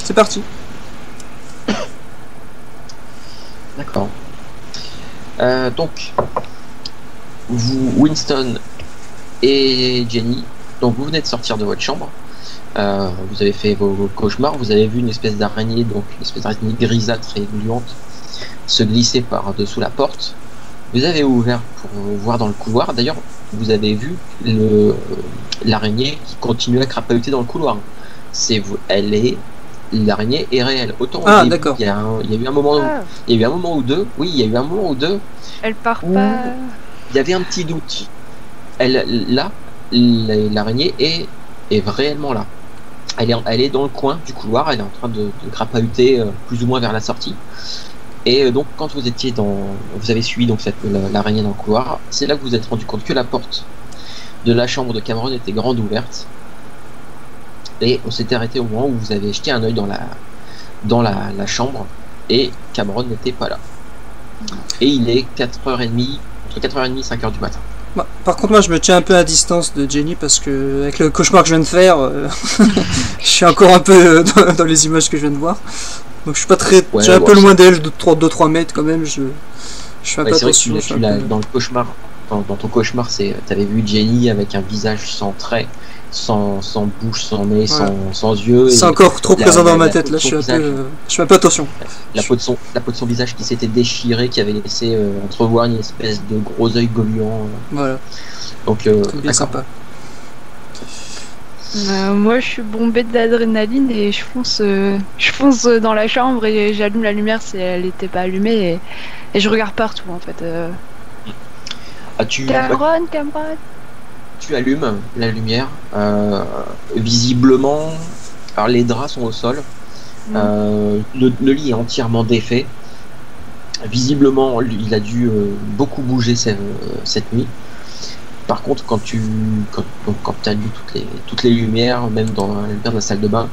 C'est parti. D'accord. Donc, vous, Winston et Jenny, donc vous venez de sortir de votre chambre. Vous avez fait vos cauchemars. Vous avez vu une espèce d'araignée, donc une espèce d'araignée grisâtre et gluante, se glisser par-dessous la porte. Vous avez ouvert pour voir dans le couloir. D'ailleurs, vous avez vu l'araignée qui continue à crapahuter dans le couloir. L'araignée est réelle. Autant au début, d'accord. Il y a eu un moment où deux. Oui, il y a eu un moment où deux. Elle part pas. Il y avait un petit doute. L'araignée est réellement là. Elle est dans le coin du couloir. Elle est en train de crapahuter plus ou moins vers la sortie. Et donc, quand vous avez suivi donc l'araignée dans le couloir, c'est là que vous vous êtes rendu compte que la porte de la chambre de Cameron était grande ouverte. Et on s'était arrêté au moment où vous avez jeté un œil dans la chambre et Cameron n'était pas là. Et il est 4h30, entre 4h30 et 5h du matin. Bah, par contre, moi je me tiens un peu à distance de Jenny parce que, avec le cauchemar que je viens de faire, je suis encore un peu dans les images que je viens de voir. Donc je suis pas très. Ouais, j'ai un peu loin d'elle, de 2-3 mètres quand même. Je fais un peu attention. Dans le cauchemar, dans ton cauchemar, t'avais vu Jenny avec un visage sans traits, sans bouche, sans nez, voilà. sans yeux. C'est encore trop présent dans ma tête, là je fais un peu attention. La peau de son visage qui s'était déchirée, qui avait laissé entrevoir une espèce de gros œil gluant. Voilà. Donc, c'est bien sympa. Moi je suis bombée d'adrénaline et je fonce dans la chambre et j'allume la lumière si elle n'était pas allumée et je regarde partout en fait. Cameron. Tu allumes la lumière. Visiblement, alors les draps sont au sol. Le lit est entièrement défait. Visiblement, il a dû beaucoup bouger cette nuit. Par contre, quand tu allumes toutes les lumières, même dans la lumière de la salle de bain,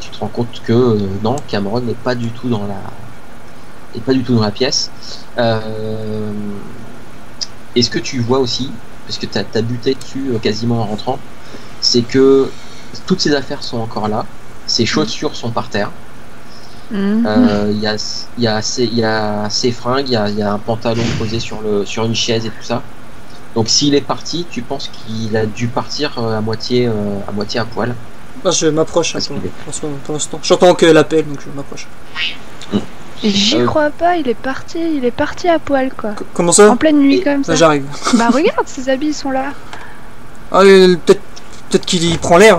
tu te rends compte que non, Cameron n'est pas du tout dans la pièce. Et ce que tu vois aussi, parce que tu as buté dessus quasiment en rentrant, c'est que toutes ses affaires sont encore là, ses chaussures sont par terre. Il y a ses fringues, il y a un pantalon posé sur une chaise et tout ça. Donc s'il est parti, tu penses qu'il a dû partir à moitié à poil. Bah, je m'approche pour l'instant. J'entends que l'appel, donc je m'approche. J'y crois pas, il est parti à poil quoi. Comment ça? En pleine nuit comme ça. J'arrive. Bah regarde, ses habits sont là. Ah, peut-être qu'il prend l'air,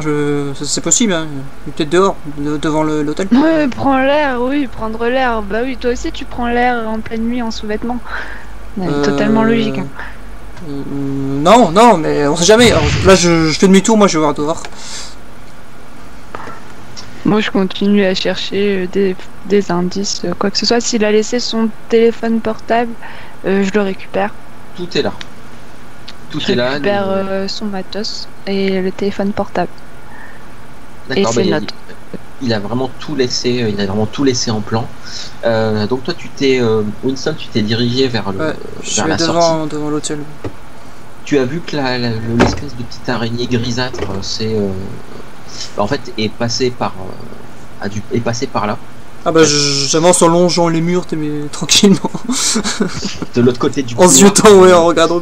c'est possible, hein. Il est peut-être dehors, devant l'hôtel. Ouais, prendre l'air. Bah oui, toi aussi tu prends l'air en pleine nuit en sous-vêtements. Totalement logique. Hein. Non, mais on sait jamais. Alors, là, je fais demi-tour, moi je vais voir dehors. Moi, je continue à chercher des indices, quoi que ce soit. S'il a laissé son téléphone portable, je le récupère. Tout est là. Je récupère son matos et le téléphone portable. Et ses notes. Il a vraiment tout laissé. En plan. Donc toi, Winston, tu t'es dirigé vers la sortie. Devant l'hôtel. Tu as vu que l'espèce de petite araignée grisâtre, en fait, est passée par là. Ah bah j'avance en longeant les murs, mais tranquillement. De l'autre côté du couloir. En ziotant, ouais, en regardant.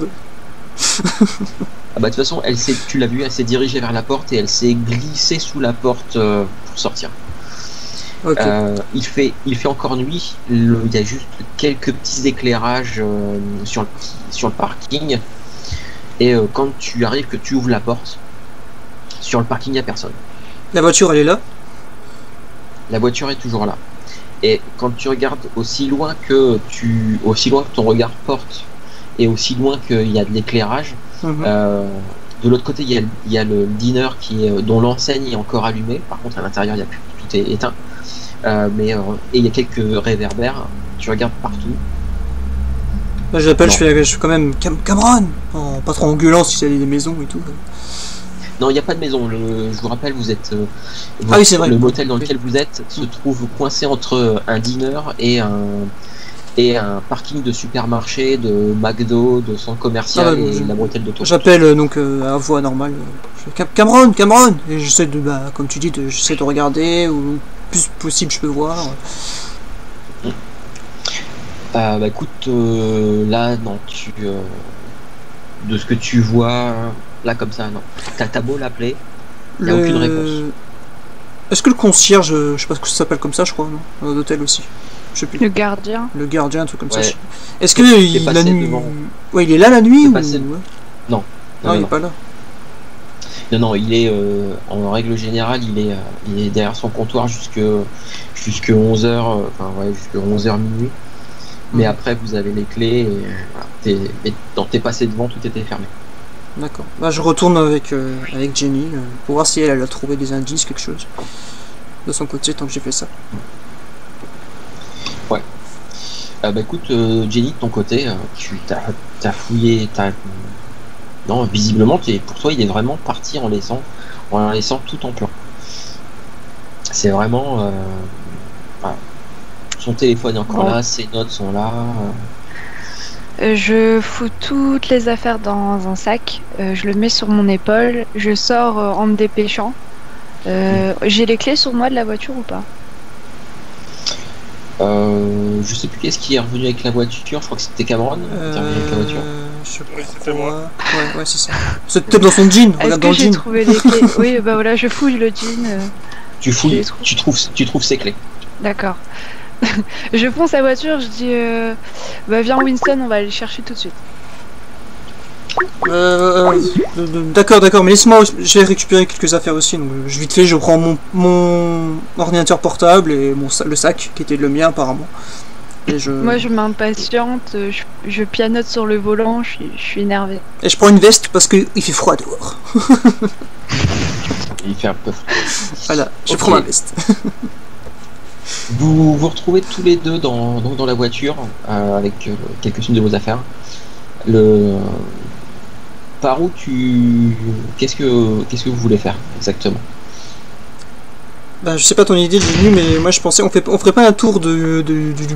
Ah bah de toute façon, tu l'as vu, elle s'est dirigée vers la porte et elle s'est glissée sous la porte pour sortir. Okay. Il fait encore nuit. Il y a juste quelques petits éclairages sur le parking. Et quand tu arrives, que tu ouvres la porte, sur le parking, il n'y a personne. La voiture, elle est là? La voiture est toujours là. Et quand tu regardes aussi loin que ton regard porte, et aussi loin qu'il y a de l'éclairage, de l'autre côté, il y a le diner dont l'enseigne est encore allumée. Par contre, à l'intérieur, tout est éteint. Et il y a quelques réverbères. Tu regardes partout. Là, j'appelle, je fais quand même Cameron, pas trop en gueulant si c'est des maisons et tout. Non, il n'y a pas de maison. Je vous rappelle, vous êtes. Oui, c'est vrai. Le motel dans lequel vous êtes se trouve coincé entre un diner et un parking de supermarché, de McDo, de centre commercial et la bretelle d'auto. J'appelle donc à voix normale. Cameron, et j'essaie de, comme tu dis, j'essaie de regarder ou plus possible je peux voir. Bah écoute, là, non, de ce que tu vois, là comme ça, non. T'as beau l'appeler, il n'y a aucune réponse. Est-ce que le concierge, je sais pas ce que ça s'appelle comme ça, je crois, non, d'hôtel aussi. Je sais plus. Le gardien. Le gardien, un truc comme ça. Ouais. Est-ce que il la nuit... Ouais, il est là la nuit ou... passé... Non. Non, il est pas là. Non, il est en règle générale, il est derrière son comptoir jusque 11h, enfin ouais, jusque 11h minuit. Mais après, vous avez les clés et voilà, t'es passé devant, tout était fermé. D'accord. Bah, je retourne avec Jenny pour voir si elle a trouvé des indices, quelque chose de son côté tant que j'ai fait ça. Ouais. Bah écoute, Jenny, de ton côté, tu t'as fouillé, non, visiblement, pour toi, il est vraiment parti en laissant tout en plan. C'est vraiment... voilà. Son téléphone est encore là, ses notes sont là. Je fous toutes les affaires dans un sac, je le mets sur mon épaule, je sors en me dépêchant. J'ai les clés sur moi de la voiture ou pas? Je sais plus qu'est-ce qui est revenu avec la voiture, je crois que c'était Cameron qui est revenu avec la voiture. Oui, c'était moi. Ouais, c'est ça. C'est peut-être dans son jean, regarde dans le jean. Est-ce que j'ai trouvé les clés? Oui, bah voilà, je fouille le jean. Tu fouilles, tu trouves ses clés. D'accord. Je fonce la voiture, je dis bah viens Winston, on va aller chercher tout de suite. D'accord, mais laisse-moi, je vais récupérer quelques affaires aussi. Donc, vite fait, je prends mon ordinateur portable et le sac qui était le mien apparemment. Et Moi je m'impatiente, je pianote sur le volant, je suis énervé. Et je prends une veste parce qu'il fait froid dehors. Il fait un peu froid. Voilà, je prends ma veste. Vous vous retrouvez tous les deux dans la voiture avec quelques-unes de vos affaires. Par où qu'est-ce que vous voulez faire exactement? Bah, je sais pas ton idée de venue, mais moi je pensais on ferait pas un tour du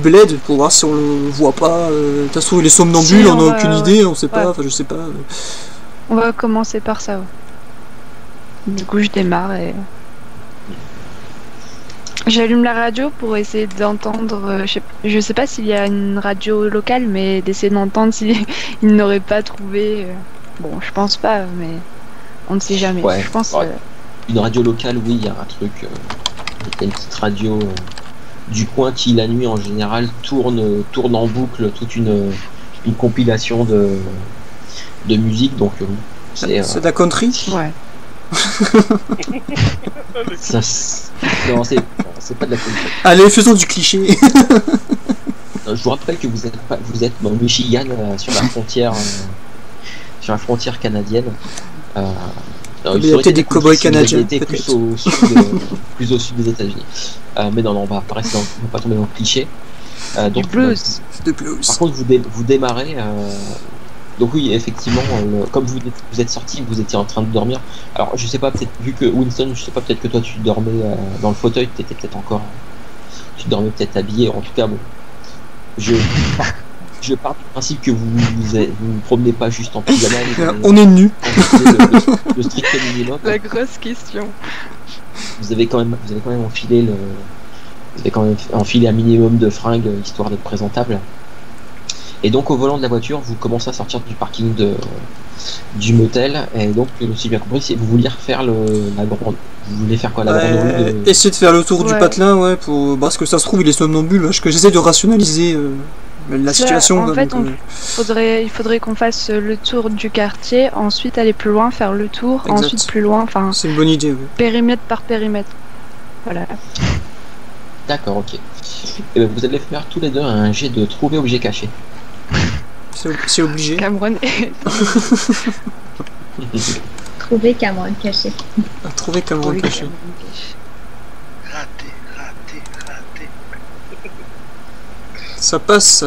bled pour voir si on le voit pas. T'as trouvé les somnambules, si, on a aucune idée, on sait pas, enfin je sais pas. On va commencer par ça. Ouais. Du coup je démarre et j'allume la radio pour essayer d'entendre. Je sais pas s'il y a une radio locale, mais d'essayer d'entendre s'il n'aurait pas trouvé. Bon, je pense pas, mais on ne sait jamais. Ouais, je pense. Une radio locale, oui, il y a un truc. Il y a une petite radio du coin qui, la nuit en général, tourne en boucle toute une compilation de musique. Donc, c'est de la country. Ouais. Non, c'est pas de la country. Allez, faisons du cliché. Je vous rappelle que vous êtes dans le Michigan, sur la frontière canadienne. Il y a peut-être des cow-boys canadiens. Plus au sud des États-Unis. Mais non, on va pas tomber dans le cliché. Donc, blues. Par contre, vous démarrez. Donc oui, effectivement, comme vous êtes sorti, vous étiez en train de dormir. Alors, je sais pas, peut-être vu que Winston, je sais pas, peut-être que toi tu dormais dans le fauteuil, tu dormais peut-être habillé. En tout cas, bon, je pars du principe que vous ne promenez pas juste en pyjama. On est nus. Le strict minimum. La grosse question. Vous avez quand même enfilé un minimum de fringues histoire d'être présentable. Et donc au volant de la voiture, vous commencez à sortir du parking du motel. Et donc, si j'ai bien compris, vous vouliez refaire vous voulez faire quoi, la grande roue Essayer de faire le tour du patelin, ouais, parce que ça se trouve il est somnambule. Parce que j'essaie de rationaliser la situation. En fait, il faudrait qu'on fasse le tour du quartier, ensuite aller plus loin, faire le tour, exact. Ensuite plus loin. Enfin, c'est une bonne idée. Oui. Périmètre par périmètre. Voilà. D'accord, ok. Et bien, vous allez faire tous les deux un jet de trouver objet caché. C'est obligé. Cameron Trouver Cameron caché. Trouver Cameron caché. Raté. Ça passe.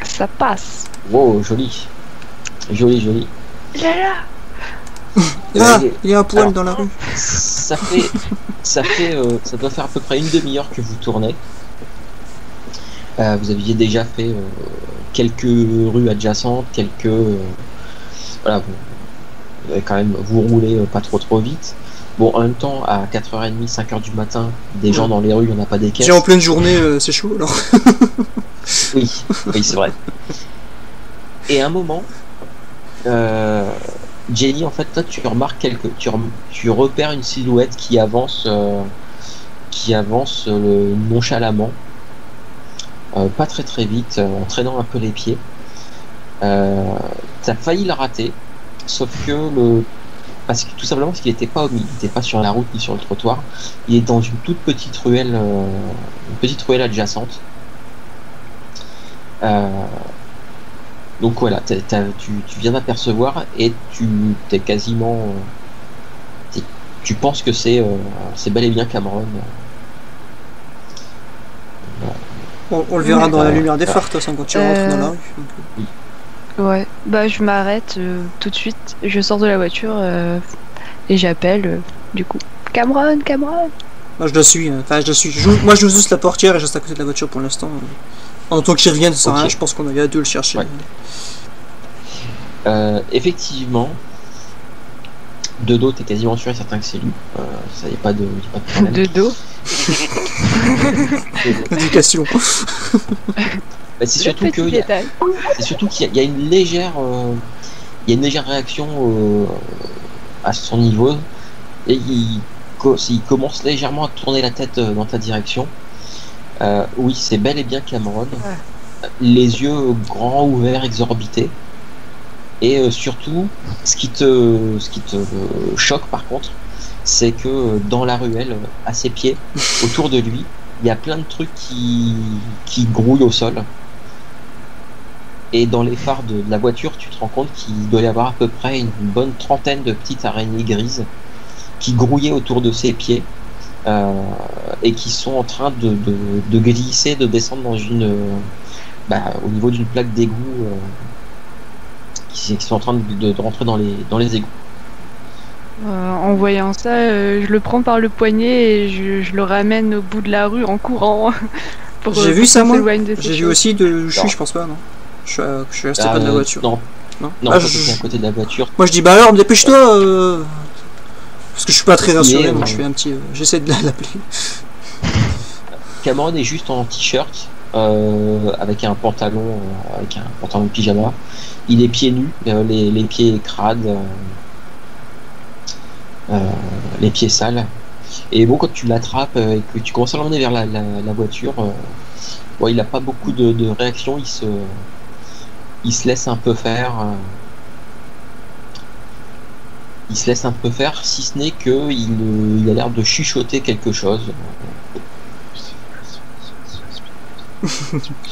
Ça passe. Wow, joli. Joli. Là. Il y a un poil dans la rue. Ça doit faire à peu près une demi-heure que vous tournez. Vous aviez déjà fait quelques rues adjacentes, voilà, vous roulez pas trop vite. Bon, en même temps, à 4h30, 5h du matin, des gens dans les rues, il n'y en a pas des caisses. Déjà en pleine journée, c'est chaud alors. Oui, oui, c'est vrai. Et à un moment, Jenny, en fait, toi, tu remarques tu repères une silhouette qui avance nonchalamment, pas très très vite, en traînant un peu les pieds. T'as failli le rater, sauf que tout simplement parce qu'il n'était pas sur la route ni sur le trottoir, il est dans une toute petite ruelle adjacente. Donc voilà, tu viens d'apercevoir et t'es quasiment, tu penses que c'est bel et bien Cameron. On le verra dans la lumière des phares, de toute façon, quand tu rentres dans la rue. Ouais, bah je m'arrête tout de suite, je sors de la voiture et j'appelle du coup Cameron. Moi je la suis, enfin je la suis. Moi je joue juste la portière et je reste à côté de la voiture pour l'instant. En tant que j'y revienne, ça sert à rien, je pense qu'on a à deux le chercher. Ouais. Effectivement, de dos, t'es quasiment sûr et certain que c'est lui. Ça y a pas de problème. De dos. Éducation. Bah, c'est surtout qu'il y a une légère réaction à son niveau et il commence légèrement à tourner la tête dans ta direction. Oui, c'est bel et bien Cameron. Ouais. Les yeux grands, ouverts, exorbités. Et surtout, ce qui te choque par contre, c'est que dans la ruelle, à ses pieds, autour de lui, il y a plein de trucs qui grouillent au sol. Et dans les phares de la voiture, tu te rends compte qu'il doit y avoir à peu près une bonne trentaine de petites araignées grises qui grouillaient autour de ses pieds et qui sont en train de glisser, de descendre dans au niveau d'une plaque d'égout qui sont en train de rentrer dans les égouts. En voyant ça, je le prends par le poignet et je le ramène au bout de la rue en courant. J'ai vu ça moi. J'ai vu aussi je pense pas, non. Je suis resté pas de la voiture. Non, je suis à côté de la voiture. Moi je dis bah alors dépêche-toi parce que je suis pas très rassuré, moi je fais un petit j'essaie de l'appeler. Cameron est juste en t-shirt avec un pantalon de pyjama. Il est pieds nus, les pieds crades, les pieds sales. Et bon, quand tu l'attrapes et que tu commences à l'emmener vers la voiture, il n'a pas beaucoup de réaction. Il se laisse un peu faire. Si ce n'est que il a l'air de chuchoter quelque chose.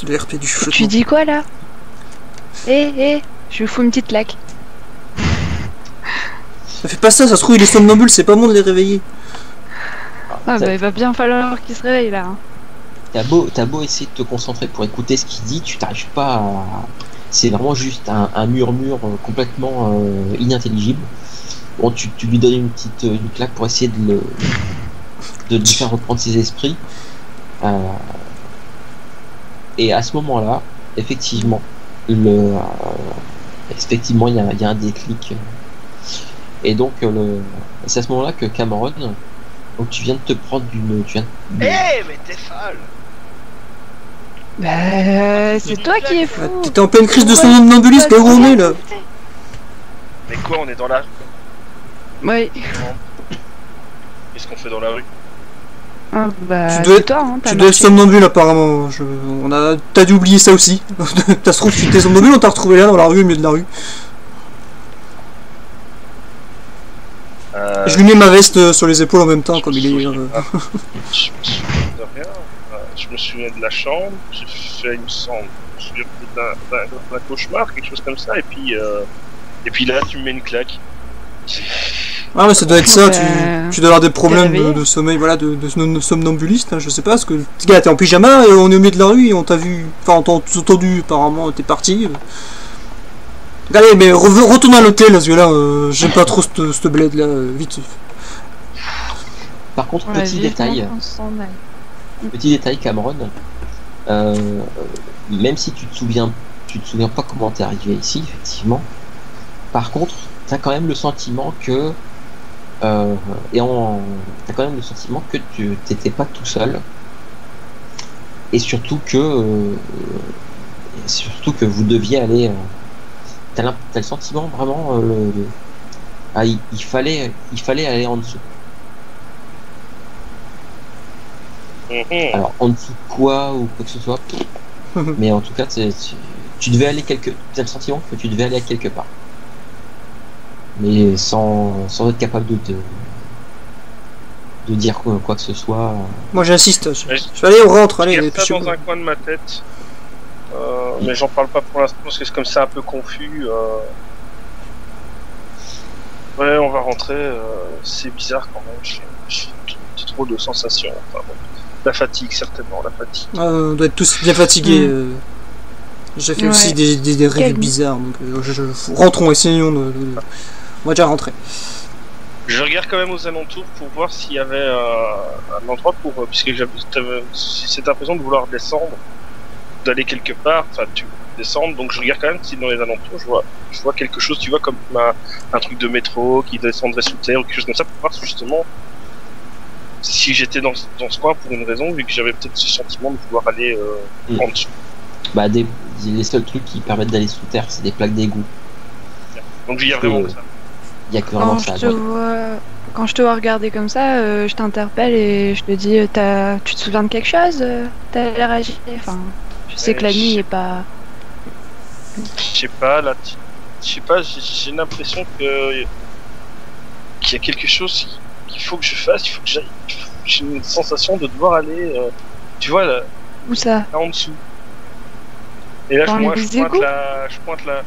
Le RP du chuchotement. Tu dis quoi là? Je lui fous une petite claque. Ça fait pas ça se trouve il est somnambule, c'est pas bon de les réveiller. Ah bah il va bien falloir qu'il se réveille là. T'as beau essayer de te concentrer pour écouter ce qu'il dit, tu t'arrives pas à... C'est vraiment juste un murmure complètement inintelligible. Bon, tu lui donnes une claque pour essayer de lui faire reprendre ses esprits. Et à ce moment-là, effectivement, il y a un déclic. Et donc, c'est à ce moment-là que Cameron, donc tu viens de te prendre mais t'es folle! Bah, c'est toi qui es fou! T'étais en pleine crise de somnambulisme, là où on est là! Mais quoi, on est dans la rue? Oui. Qu'est-ce qu'on fait dans la rue? Ah bah, tu dois être somnambule apparemment. T'as dû oublier ça aussi. T'as se trouve tu t'es somnambule, on t'a retrouvé là dans la rue, au milieu de la rue. Je lui mets ma veste sur les épaules en même temps, comme il est. Je me souviens de rien. Je me souviens de la chambre. J'ai fait, il me semble, d'un cauchemar, quelque chose comme ça. Et puis là, tu me mets une claque. Ah mais ça doit être ça, tu dois avoir des problèmes de sommeil, voilà, de somnambuliste, hein, je sais pas, parce que ce gars t'es en pyjama et on est au milieu de la rue et on t'a vu, enfin on t'a entendu apparemment, t'es parti. Allez mais retourne à l'hôtel parce que là, j'aime pas trop cette bled là, vite. Par contre, petit détail Cameron, même si tu te souviens pas comment t'es arrivé ici, effectivement, par contre, t'as quand même le sentiment que Et t'as quand même le sentiment que tu t'étais pas tout seul. Et surtout que vous deviez aller. T'as le sentiment vraiment il fallait aller en dessous. Alors en dessous de quoi ou quoi que ce soit. Mais en tout cas, tu devais aller t'as le sentiment que tu devais aller quelque part. Mais sans être capable de dire quoi que ce soit. Moi j'insiste. Je vais aller, on rentre, allez. Je garde ça dans un coin de ma tête. Mais j'en parle pas pour l'instant parce que c'est comme ça un peu confus. Ouais, on va rentrer. C'est bizarre quand même. J'ai trop de sensations. Enfin, bon. La fatigue, certainement, la fatigue. On doit être tous bien fatigués. J'ai fait aussi des rêves bizarres. Donc, rentrons, essayons de. On va déjà rentrer. Je regarde quand même aux alentours pour voir s'il y avait un endroit pour. Puisque j'avais cette impression de vouloir descendre, d'aller quelque part. Enfin, tu descends. Donc je regarde quand même si dans les alentours je vois quelque chose. Tu vois, comme un truc de métro qui descendrait sous terre ou quelque chose comme ça pour voir justement. Si j'étais dans ce coin pour une raison, vu que j'avais peut-être ce sentiment de vouloir aller en dessous. Bah, les seuls trucs qui permettent d'aller sous terre, c'est des plaques d'égout. Donc il y a vraiment ça. Il y a que vraiment ça. Quand je te vois regarder comme ça, je t'interpelle et je te dis tu te souviens de quelque chose? T'as l'air agité. Enfin, je sais que la nuit est pas. Je sais pas, là. Je sais pas, j'ai l'impression qu'il y a quelque chose qu'il faut que je fasse, il faut que j'aille. J'ai une sensation de devoir aller, tu vois, là. Où ça? Là en dessous. Et là, je pointe la.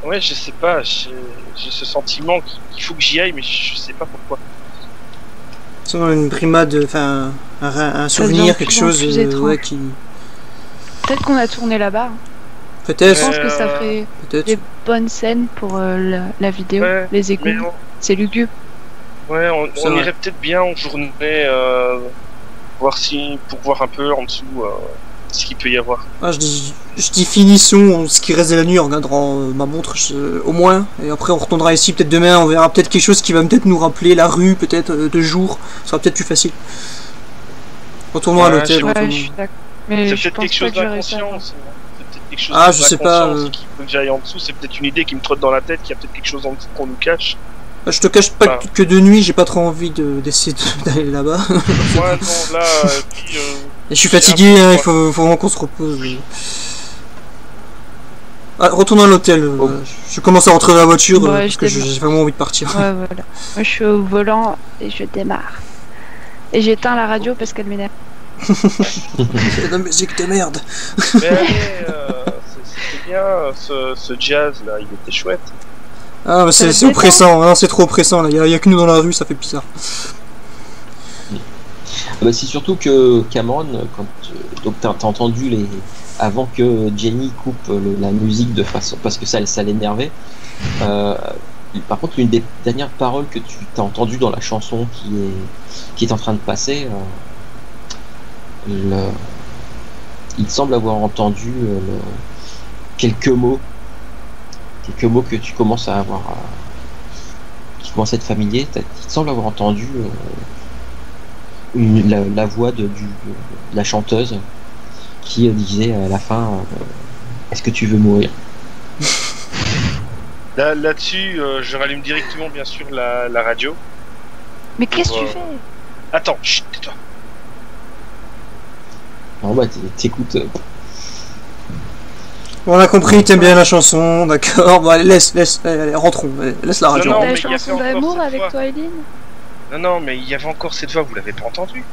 Ouais, je sais pas, j'ai ce sentiment qu'il faut que j'y aille, mais je sais pas pourquoi. C'est une brimade, enfin, un souvenir, quelque chose qui. Peut-être qu'on a tourné là-bas. Peut-être. Je pense que ça ferait des bonnes scènes pour la vidéo, les égouts. C'est lugubre. Ouais, on irait peut-être bien en journée pour voir un peu en dessous ce qu'il peut y avoir. Je dis finissons ce qui reste de la nuit en regardant ma montre au moins, et après on retournera ici peut-être demain, on verra peut-être quelque chose qui va peut-être nous rappeler la rue, peut-être de jour, ça sera peut-être plus facile. Retournons à l'hôtel. Mais c'est peut-être quelque chose d'inconscient. Je sais pas. Qu'il faut que j'aille en dessous, c'est peut-être une idée qui me trotte dans la tête, qu'il y a peut-être quelque chose en dessous qu'on nous cache. Je te cache pas que de nuit, j'ai pas trop envie d'essayer d'aller là-bas. Ouais, non, là, puis, et je suis fatigué, il faut vraiment qu'on se repose. Retournons à l'hôtel. Je commence à rentrer dans la voiture parce que j'ai vraiment envie de partir. Ouais, voilà. Moi, je suis au volant et je démarre. Et j'éteins la radio parce qu'elle m'énerve. C'est de la musique de merde. Mais allez, c'était bien, ce jazz là, il était chouette. Ah, mais c'est oppressant, hein, c'est trop oppressant là, il y a que nous dans la rue, ça fait bizarre. Bah, c'est surtout que Cameron, donc t'as entendu avant que Jenny coupe la musique de façon, parce que ça l'énervait. Par contre, une des dernières paroles que tu t'as entendues dans la chanson qui est en train de passer, il semble avoir entendu quelques mots que tu commences à avoir, qui commencent à être familiers. Il semble avoir entendu la voix de la chanteuse qui disait à la fin est-ce que tu veux mourir? Là-dessus, je rallume directement bien sûr la radio. Mais qu'est-ce que tu fais? Attends, chut, tais-toi. Non, bah t'écoutes. On a compris, t'aimes bien la chanson, d'accord. Bon, allez, laisse, allez, rentrons, laisse la radio. La chanson d'amour avec toi, Eileen? Non, mais il y avait encore cette voix, vous l'avez pas entendue?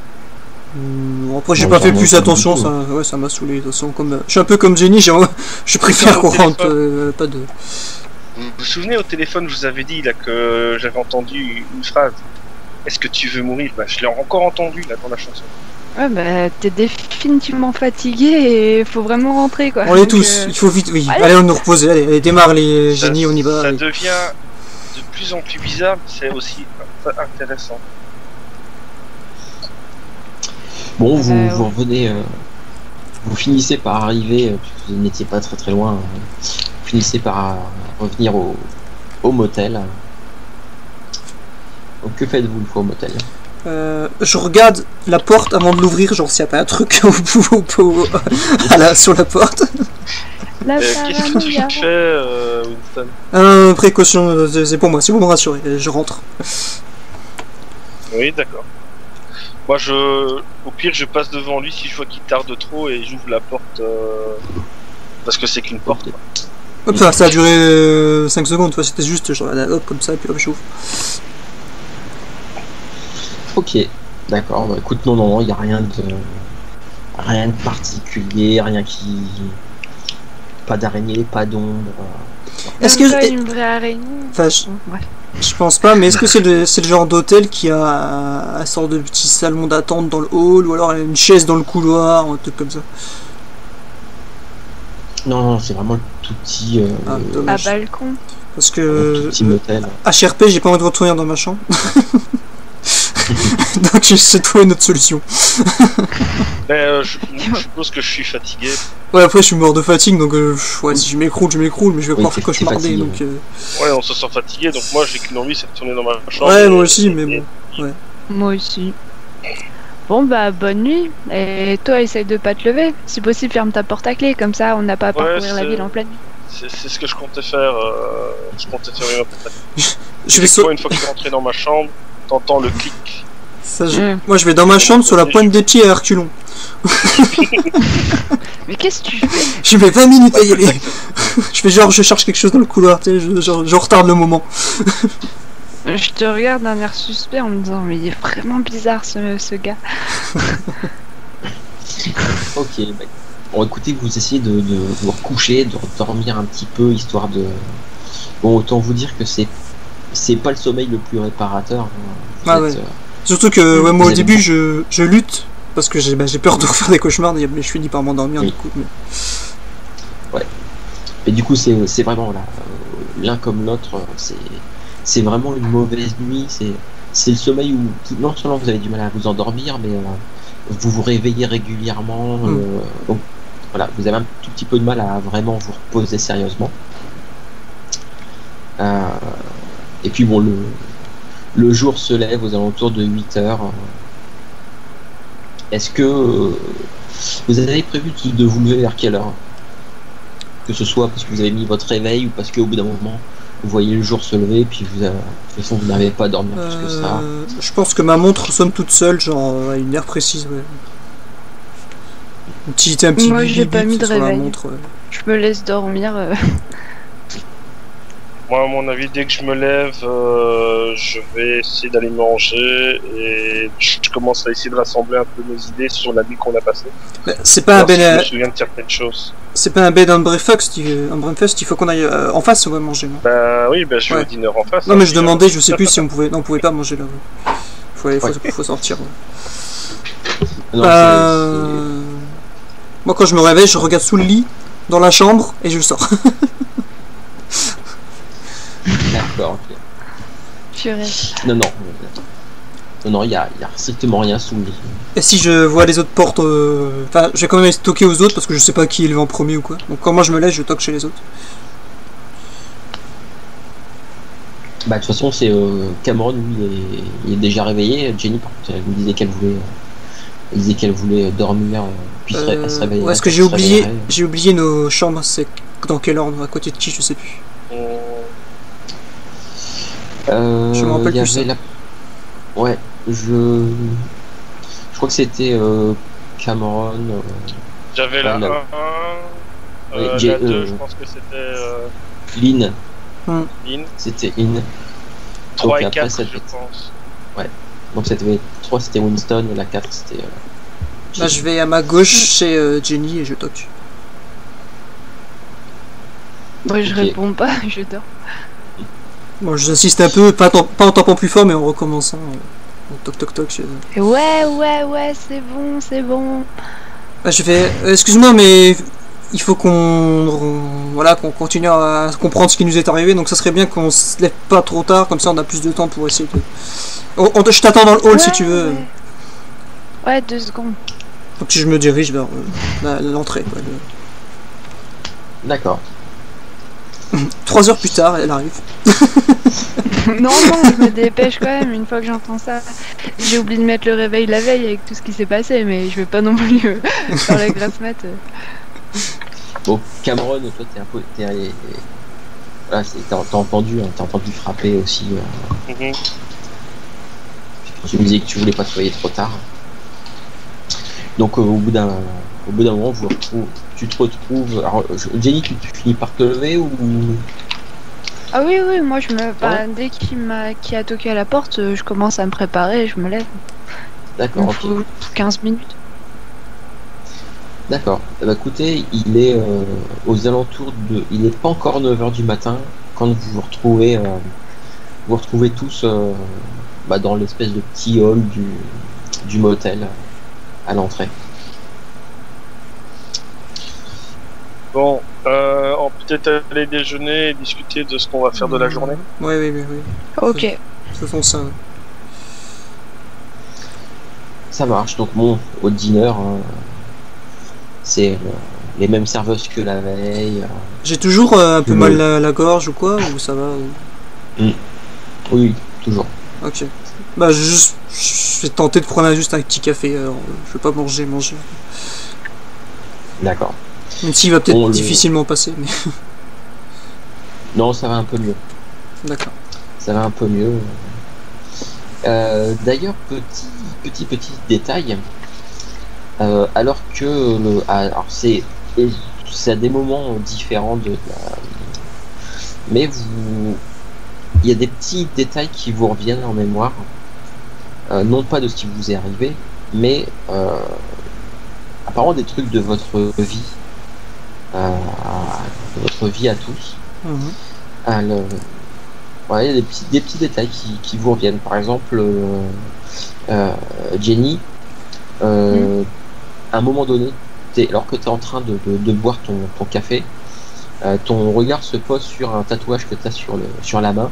Après, j'ai pas fait plus attention, ça m'a saoulé. De toute façon, je suis un peu comme Jenny, je préfère qu'on rentre pas de. Vous vous souvenez, au téléphone, je vous avais dit là que j'avais entendu une phrase. Est-ce que tu veux mourir? Bah, je l'ai encore entendu là dans la chanson. Ouais, bah, t'es définitivement fatigué et il faut vraiment rentrer quoi. On est tous, il faut vite, oui. Allez, on nous repose, allez, démarre les génies, on y va. Ça devient de plus en plus bizarre, mais c'est aussi intéressant. Bon, vous revenez, vous finissez par arriver, puisque vous n'étiez pas très loin, vous finissez par revenir au motel. Donc que faites-vous une fois au motel? Je regarde la porte avant de l'ouvrir, genre s'il n'y a pas un truc sur la porte. Qu'est-ce que tu fais, Winston? Précaution, c'est pour moi, c'est pour me rassurer, je rentre. Oui, d'accord. Moi, au pire, je passe devant lui si je vois qu'il tarde trop et j'ouvre la porte parce que c'est qu'une porte. Hop, ça a duré 5 secondes, toi, c'était juste, genre, hop, comme ça, et puis hop, j'ouvre. Ok, d'accord. Bah, écoute, non, il n'y a rien de particulier, rien qui... Pas d'araignée, pas d'ombre. Est-ce que une vraie araignée? Enfin, je pense pas, mais est-ce que c'est le genre d'hôtel qui a un sort de petit salon d'attente dans le hall, ou alors une chaise dans le couloir, un truc comme ça? Non, c'est vraiment le tout petit... à balcon. Parce que... Tout petit motel. HRP, j'ai pas envie de retourner dans ma chambre. Donc j'essaie de trouver une autre solution. Je suppose que je suis fatigué. Ouais, après je suis mort de fatigue, donc ouais, si je m'écroule, mais je vais pouvoir cauchemarder. Donc, Ouais, on se sent fatigué, donc moi j'ai qu'une envie, c'est de retourner dans ma chambre. Ouais, moi aussi, mais bon. Ouais. Moi aussi. Bon bah bonne nuit, et toi essaye de pas te lever. Si possible ferme ta porte à clé, comme ça on n'a pas à parcourir la ville en pleine nuit. C'est ce que je comptais faire. Je comptais fermer ma porte à clé. Une fois que je suis rentré dans ma chambre, t'entends le clic. Ça, moi je vais dans ma chambre sur la pointe des pieds à reculons. Mais qu'est-ce que tu fais? Je mets 20 minutes à y aller. Je fais genre je cherche quelque chose dans le couloir, tu sais, je retarde le moment. Je te regarde d'un air suspect en me disant mais il est vraiment bizarre ce gars. Ok, bah, bon écoutez, vous essayez de vous recoucher, de dormir un petit peu, histoire de... Bon, autant vous dire que c'est pas le sommeil le plus réparateur. Ah ouais. Surtout que moi au début je lutte parce que j'ai peur de refaire des cauchemars, mais je finis par m'endormir du coup. Mais... Ouais. Et du coup c'est vraiment là, l'un comme l'autre, c'est vraiment une mauvaise nuit. C'est le sommeil où non seulement vous avez du mal à vous endormir, mais vous vous réveillez régulièrement. Donc voilà, vous avez un tout petit peu de mal à vraiment vous reposer sérieusement. Et puis bon, le jour se lève aux alentours de 8 heures. Est-ce que vous avez prévu de vous lever vers quelle heure? Que ce soit parce que vous avez mis votre réveil ou parce qu'au bout d'un moment vous voyez le jour se lever et puis de toute façon vous n'arrivez pas à dormir plus que ça. Je pense que ma montre sonne toute seule, genre à une heure précise. Ouais. Un petit moi j'ai pas mis de réveil. Montre, ouais. Je me laisse dormir. Moi, à mon avis, dès que je me lève, je vais essayer d'aller manger et je commence à essayer de rassembler un peu nos idées sur la nuit qu'on a passée. C'est pas un bed. Je me souviens de certaines choses. C'est pas un bed and breakfast, il faut qu'on aille en face, on va manger. Non bah oui, bah je vais au dîner en face. Non, mais je demandais, je sais plus si on pouvait. Non, on pouvait pas manger là. Faut sortir. Ouais. Non, moi, quand je me réveille, je regarde sous le lit, dans la chambre, et je sors. D'accord, ok. Purée. Non, il y a strictement rien sous le lit. Et si je vois les autres portes, enfin, je vais quand même aller toquer aux autres parce que je sais pas qui est levé en premier ou quoi. Donc quand moi je me lève, je toque chez les autres. Bah de toute façon, c'est Cameron, lui, il est déjà réveillé. Jenny, par contre, elle me disait qu'elle voulait dormir, puis se réveiller. Ouais, est-ce que j'ai oublié nos chambres, c'est dans quel ordre, à côté de qui, je sais plus. Je me rappelle plus ça. Ouais, je crois que c'était Cameron. J'avais la 1, la 2, je pense que c'était Lynn. Lynn. C'était Lynn. 3 et après, 4, je pense. Ouais. Donc c'était 3 c'était Winston et la 4 c'était... Là je vais à ma gauche chez Jenny et je toque. Moi je réponds pas, je dors. Bon, j'assiste un peu, pas en tapant plus fort, mais en recommençant. Toc toc toc. Ouais, c'est bon. Bah, je fais, excuse-moi, mais il faut qu'on continue à comprendre ce qui nous est arrivé, donc ça serait bien qu'on se lève pas trop tard, comme ça on a plus de temps pour essayer de... je t'attends dans le hall si tu veux. Ouais, 2 secondes. Donc je me dirige vers l'entrée. D'accord. 3 heures plus tard, elle arrive. Non, je me dépêche quand même une fois que j'entends ça. J'ai oublié de mettre le réveil la veille avec tout ce qui s'est passé, mais je vais pas non plus faire la grasse mat. Bon, Cameron, toi, voilà, t'as entendu frapper aussi. Tu me disais que tu voulais pas te réveiller trop tard. Donc, au bout d'un moment, tu te retrouves. Alors, Jenny, tu finis par te lever ou. Ah oui, moi dès qu'il a toqué à la porte, je commence à me préparer et je me lève. D'accord, ok. 15 minutes. D'accord. Bah, écoutez, il est aux alentours de. Il n'est pas encore 9h du matin quand vous vous retrouvez tous dans l'espèce de petit hall du motel à l'entrée. Bon, on peut peut-être aller déjeuner et discuter de ce qu'on va faire de la journée. Oui. Ok. Faisons ça. Ça marche. Donc bon, au dîner, c'est les mêmes serveuses que la veille. J'ai toujours un peu mal la gorge ou quoi, ou ça va Oui, toujours. Ok. Bah je vais tenter de prendre juste un petit café. Alors, je vais pas manger. D'accord. Même s'il va peut-être difficilement passer. Mais... Non, ça va un peu mieux. D'accord. Ça va un peu mieux. D'ailleurs, petit détail. Alors que c'est à des moments différents mais il y a des petits détails qui vous reviennent en mémoire, non pas de ce qui vous est arrivé, mais apparemment des trucs de votre vie, à tous. Il y a des petits détails qui vous reviennent. Par exemple, Jenny, à un moment donné, alors que tu es en train de boire ton café, ton regard se pose sur un tatouage que tu as sur la main,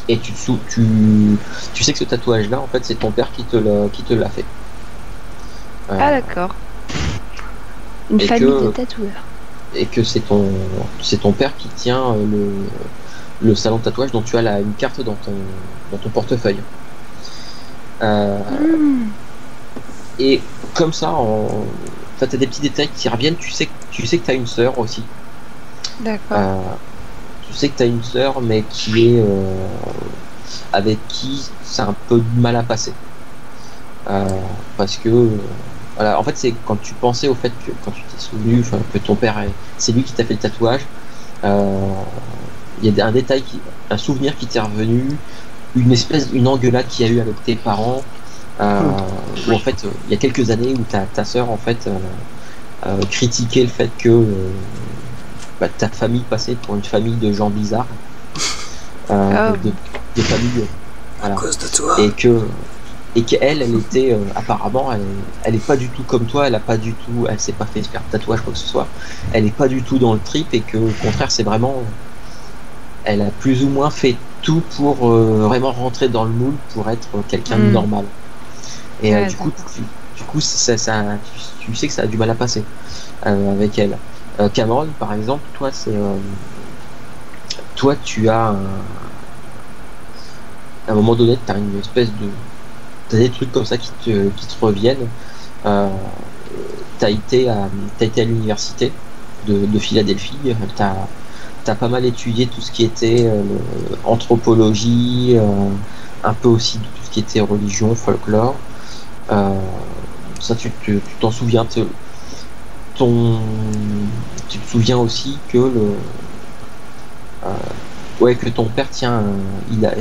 et tu sais que ce tatouage là en fait c'est ton père qui te l'a fait. Ah d'accord. Une famille de tatoueurs. Et que c'est ton père qui tient le salon de tatouage dont tu as une carte dans ton portefeuille. Et comme ça, tu as des petits détails qui reviennent. Tu sais que tu as une sœur aussi. D'accord. Tu sais que tu as une sœur, mais qui est avec qui c'est un peu de mal à passer. Parce que voilà, en fait, c'est quand tu pensais au fait que quand tu t'es souvenu que ton père c'est lui qui t'a fait le tatouage, il y a un souvenir qui t'est revenu, une engueulade qu'il y a eu avec tes parents, où en fait il y a quelques années où ta sœur en fait critiquait le fait que ta famille passait pour une famille de gens bizarres, de familles, voilà, à cause de toi, et qu'elle était apparemment elle est pas du tout comme toi, elle s'est pas fait faire de tatouage quoi que ce soit, elle est pas du tout dans le trip, et que au contraire c'est vraiment, elle a plus ou moins fait tout pour vraiment rentrer dans le moule pour être quelqu'un de normal, et du coup ça, tu sais que ça a du mal à passer avec elle. Cameron par exemple, toi tu as à un moment donné tu as une espèce de t'as des trucs comme ça qui te reviennent. T'as été à l'université de Philadelphie. T'as pas mal étudié tout ce qui était anthropologie, un peu aussi de tout ce qui était religion, folklore. Ça, tu t'en souviens. Tu te souviens aussi que que ton père tient, il a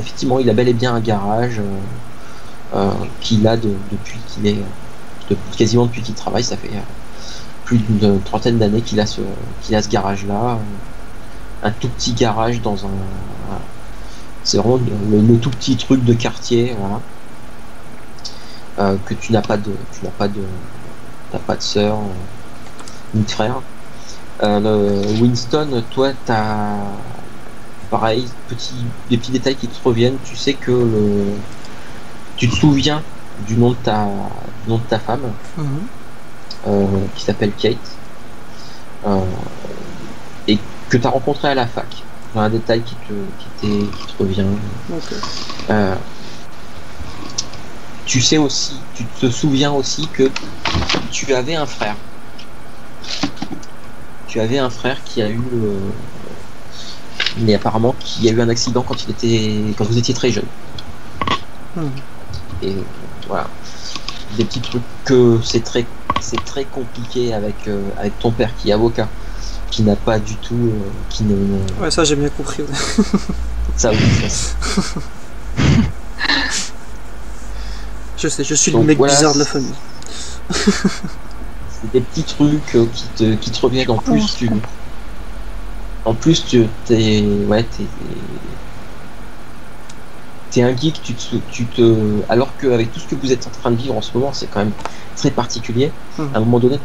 bel et bien un garage. Qu'il a depuis quasiment depuis qu'il travaille. Ça fait plus d'une trentaine d'années qu'il a ce garage là, un tout petit garage dans c'est vraiment le tout petit truc de quartier, voilà. Que tu n'as pas de sœur ni de frère. Winston, toi t'as pareil, des petits détails qui te reviennent. Tu sais que tu te souviens du nom de ta femme, qui s'appelle Kate, et que tu as rencontré à la fac. Un détail qui te revient. Okay. Tu sais aussi, tu te souviens aussi que tu avais un frère. Tu avais un frère qui a eu, mais apparemment qui a eu un accident quand vous étiez très jeune. Et voilà, des petits trucs que c'est très compliqué avec ton père qui est avocat, qui n'a pas du tout, Ouais, ça j'ai bien compris. Ouais. Ça oui. Ça. Je sais, je suis le mec bizarre de la famille. C'est des petits trucs qui te reviennent. En plus, t'es un geek. Alors qu'avec tout ce que vous êtes en train de vivre en ce moment, c'est quand même très particulier. À un moment donné,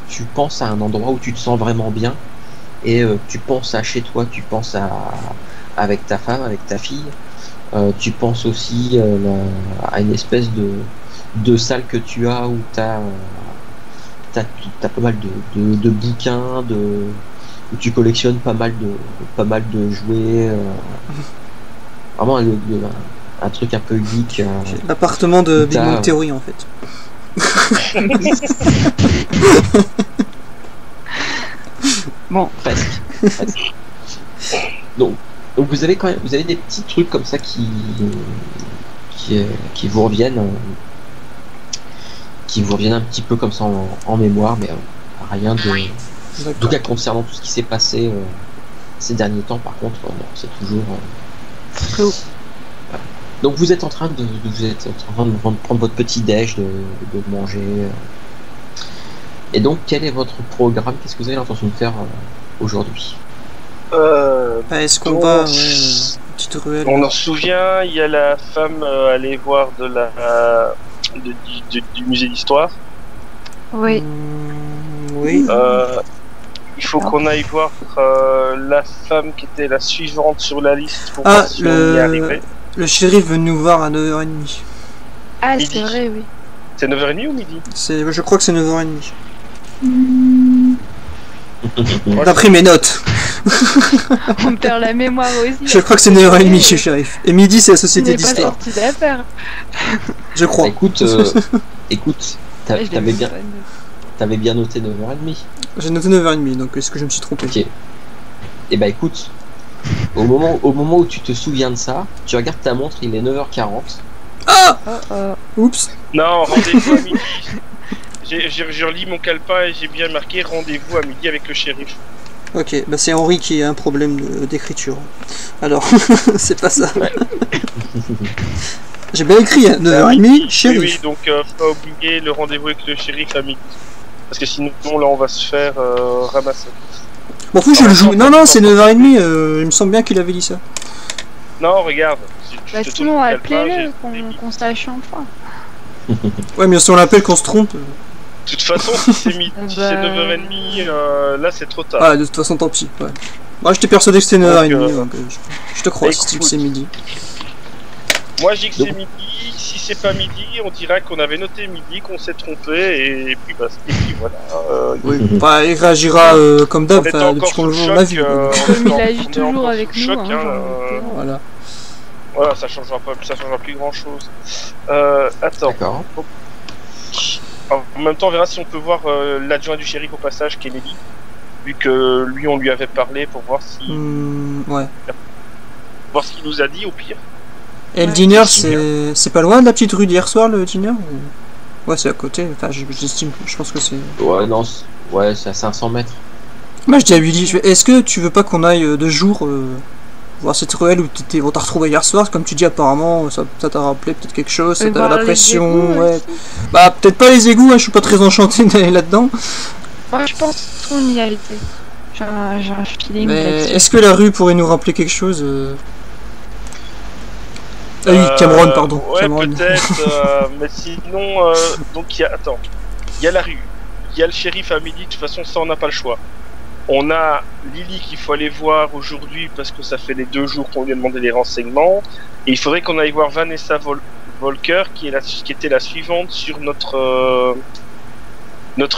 tu penses à un endroit où tu te sens vraiment bien, et tu penses à chez toi, tu penses avec ta femme, avec ta fille. Tu penses aussi à une espèce de salle que tu as où t'as pas mal de bouquins, où tu collectionnes pas mal de jouets. Vraiment un truc un peu geek. L'appartement de Big Bang Theory en fait. Bon, presque. Donc vous avez des petits trucs comme ça qui vous reviennent un petit peu comme ça en mémoire, mais rien de tout cas concernant tout ce qui s'est passé ces derniers temps. Par contre, c'est toujours donc vous êtes en train de prendre votre petit déj, de manger, et donc quel est votre programme? Qu'est-ce que vous avez l'intention de faire aujourd'hui? Est-ce qu'on va petite ruelle? On en souvient, il y a la femme allée voir du musée d'histoire. Oui. Oui. Il faut qu'on aille voir la femme qui était la suivante sur la liste pour voir si on y arriverait. Le shérif veut nous voir à 9h30. Ah, c'est vrai, oui. C'est 9h30 ou midi? Je crois que c'est 9h30. D'après mes notes. On perd la mémoire aussi. Je crois que c'est 9h30 chez shérif. Et midi, c'est la société d'histoire. C'est pas sorti d'affaire. Je crois. Écoute, t'avais bien noté 9h30. J'ai noté 9h30, donc est-ce que je me suis trompé? Ok. Et bah écoute, au moment où tu te souviens de ça, tu regardes ta montre, il est 9h40. Ah Oups. Non, rendez-vous à midi. J'ai relis mon calepin et j'ai bien marqué rendez-vous à midi avec le shérif. Ok, bah c'est Henri qui a un problème d'écriture. Alors, c'est pas ça. Ouais. J'ai bien écrit, 9h30, shérif. Oui, donc pas oublier le rendez-vous avec le shérif à midi. Parce que sinon, là, on va se faire ramasser. Bon, je le joue. Non, c'est 9h30, il me semble bien qu'il avait dit ça. Non, regarde. Bah sinon, appelez-le, qu'on sache enfin. Ouais, mais si on l'appelle qu'on se trompe... De toute façon, si c'est midi, si c'est 9h30, là c'est trop tard. Ah, de toute façon, tant pis. Ouais. Moi, j'étais persuadé que c'était 9h30, donc je te crois si tu dis que c'est midi. Moi, je dis que c'est midi. Si c'est pas midi, on dira qu'on avait noté midi, qu'on s'est trompé, et puis voilà. Oui, bah, il réagira comme d'hab, depuis qu'on l'a vu. Comme il agit toujours avec nous. Voilà. Voilà, ça changera plus grand chose. Attends. D'accord. En même temps, on verra si on peut voir l'adjoint du shérif au passage, Kennedy, vu que lui, on lui avait parlé pour voir si. Ouais. Voir ce qu'il nous a dit, au pire. Et le dîner, c'est pas loin de la petite rue d'hier soir, le dîner? Ouais, c'est à côté. Enfin, j'estime. Je pense que c'est. Ouais, non. Ouais, c'est à 500 mètres. Moi, je dis à Willy, est-ce que tu veux pas qu'on aille de jour voir cette ruelle où on t'a retrouvé hier soir? Comme tu dis, apparemment, ça t'a rappelé peut-être quelque chose, ça t'a la pression. Ouais. Bah, peut-être pas les égouts, je suis pas très enchanté d'aller là-dedans. Moi, je pense qu'on y a été. J'ai un feeling. Mais est-ce que la rue pourrait nous rappeler quelque chose? Ah oui, Cameron, pardon. Ouais, Cameron. peut-être, mais sinon, donc il y a la rue, il y a le shérif à midi, de toute façon, ça on n'a pas le choix. On a Lily qu'il faut aller voir aujourd'hui parce que ça fait les 2 jours qu'on lui a demandé les renseignements. Et il faudrait qu'on aille voir Vanessa Volker qui était la suivante sur notre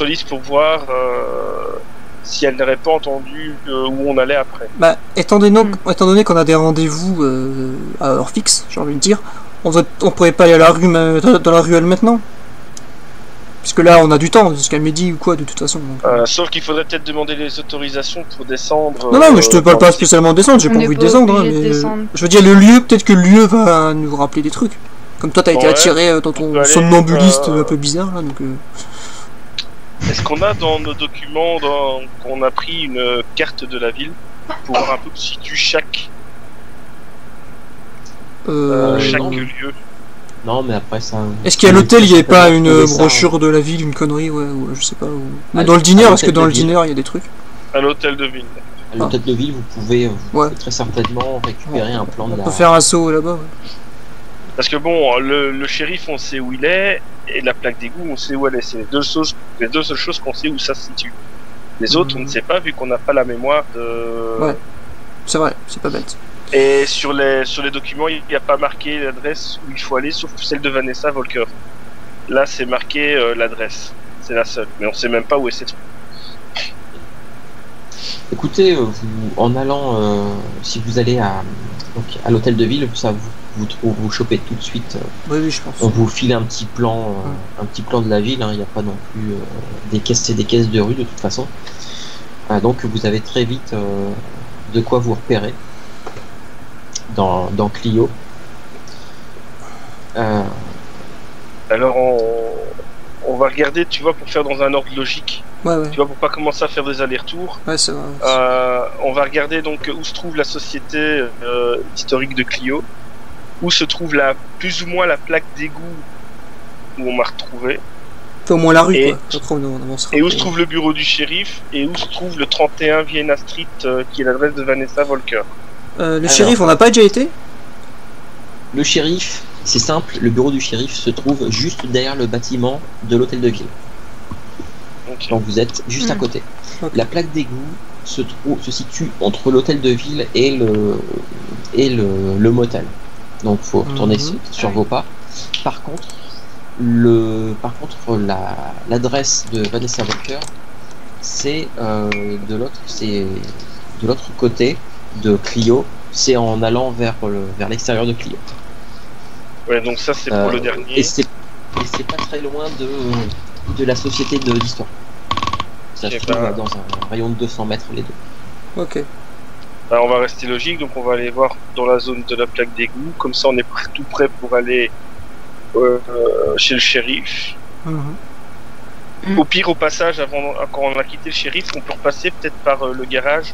liste pour voir si elle n'aurait pas entendu où on allait après. Bah, étant donné qu'on a des rendez-vous à heure fixe, j'ai envie de dire, on pourrait pas aller à la rue, dans la ruelle maintenant. Puisque là, on a du temps, jusqu'à midi ou quoi, de toute façon. Donc, sauf qu'il faudrait peut-être demander les autorisations pour descendre. Non, mais je te parle pas spécialement de descendre, j'ai pas envie de descendre. Hein, mais je veux dire, le lieu, peut-être que le lieu va nous rappeler des trucs. Comme toi, t'as été attiré dans ton somnambuliste un peu bizarre, là, donc... Est-ce qu'on a dans nos documents qu'on a pris une carte de la ville pour voir un peu où se situe chaque lieu? Non, mais après ça... Est-ce qu'à l'hôtel, il n'y avait pas une brochure de la ville, une connerie, ouais, ou je sais pas... Ou... Dans le dîner, parce que dans le dîner, il y a des trucs. À l'hôtel de ville. À l'hôtel de ville, vous pouvez très certainement récupérer un plan de la... On peut faire un saut là-bas, Parce que bon, le shérif, on sait où il est, et la plaque d'égout, on sait où elle est. C'est les deux seules choses qu'on sait où ça se situe. Les autres, on ne sait pas, vu qu'on n'a pas la mémoire de... Ouais, c'est vrai, c'est pas bête. Et sur les documents, il n'y a pas marqué l'adresse où il faut aller, sauf celle de Vanessa Volker. Là, c'est marqué l'adresse. C'est la seule. Mais on sait même pas où est cette rue. Écoutez, en allant, si vous allez à l'hôtel de ville, ça vous chopez tout de suite. Oui, je pense. On vous file un petit plan de la ville. Il n'y a pas non plus des caisses et des caisses de rue de toute façon. Donc vous avez très vite de quoi vous repérer dans Clio. Alors on va regarder, tu vois, pour faire dans un ordre logique. Ouais. Tu vois, pour pas commencer à faire des allers-retours. Ouais, c'est vrai. On va regarder donc où se trouve la société historique de Clio, où se trouve plus ou moins la plaque d'égout où on m'a retrouvé. Au moins la rue, quoi. Après, on avancera. Et où se trouve le bureau du shérif, et où se trouve le 31 Vienna Street, qui est l'adresse de Vanessa Volker. Shérif, on n'a pas déjà été? Le shérif, c'est simple, le bureau du shérif se trouve juste derrière le bâtiment de l'hôtel de ville. Okay. Donc vous êtes juste à côté. Okay. La plaque d'égout se situe entre l'hôtel de ville et le motel. Donc il faut retourner sur vos pas. Par contre, l'adresse de Vanessa Volker, c'est de l'autre côté de Clio. C'est en allant vers l'extérieur de Clio. Ouais, donc ça c'est pour le dernier. Et c'est pas très loin de la société d'histoire. Ça se trouve dans un rayon de 200 mètres les deux. Ok. Alors on va rester logique, donc on va aller voir dans la zone de la plaque d'égout. Comme ça on est tout prêt pour aller chez le shérif. Au pire, au passage, quand on a quitté le shérif, on peut repasser peut-être par le garage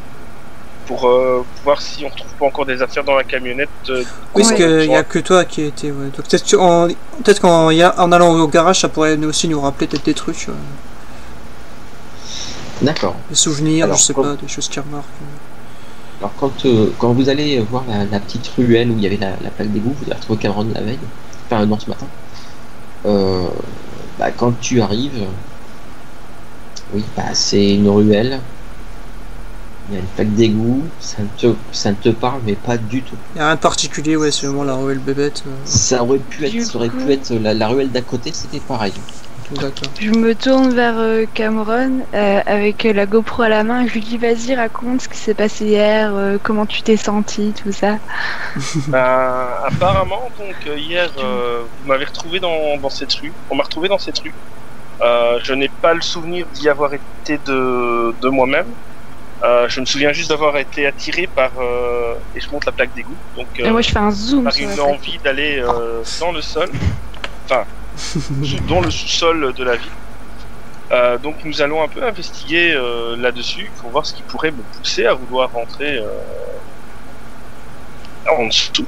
pour voir si on retrouve pas encore des affaires dans la camionnette. Oui, parce qu'il n'y a que toi qui a été. Ouais. Donc peut-être qu'en allant au garage, ça pourrait aussi nous rappeler peut-être des trucs. D'accord. Des souvenirs, alors, je sais pas, des choses qui remarquent. Alors quand vous allez voir la petite ruelle où il y avait la plaque d'égout, vous avez retrouvé Cameron la veille, enfin non ce matin. Quand tu arrives, oui, c'est une ruelle. Il y a une plaque d'égout, ça ne te parle mais pas du tout. Il n'y a rien de particulier, ouais, c'est vraiment la ruelle bébête. Ça aurait pu être la ruelle d'à côté, c'était pareil. D'accord. Je me tourne vers Cameron avec la GoPro à la main, je lui dis vas-y raconte ce qui s'est passé hier, comment tu t'es senti, tout ça. Apparemment, donc hier, vous m'avez retrouvé dans cette rue, on m'a retrouvé dans cette rue. Je n'ai pas le souvenir d'y avoir été de moi-même. Je me souviens juste d'avoir été attiré par et je monte la plaque d'égout, donc moi je fais un zoom par une envie d'aller dans le sol, enfin dans le sous-sol de la ville. Donc nous allons un peu investiguer là-dessus pour voir ce qui pourrait me pousser à vouloir rentrer en dessous.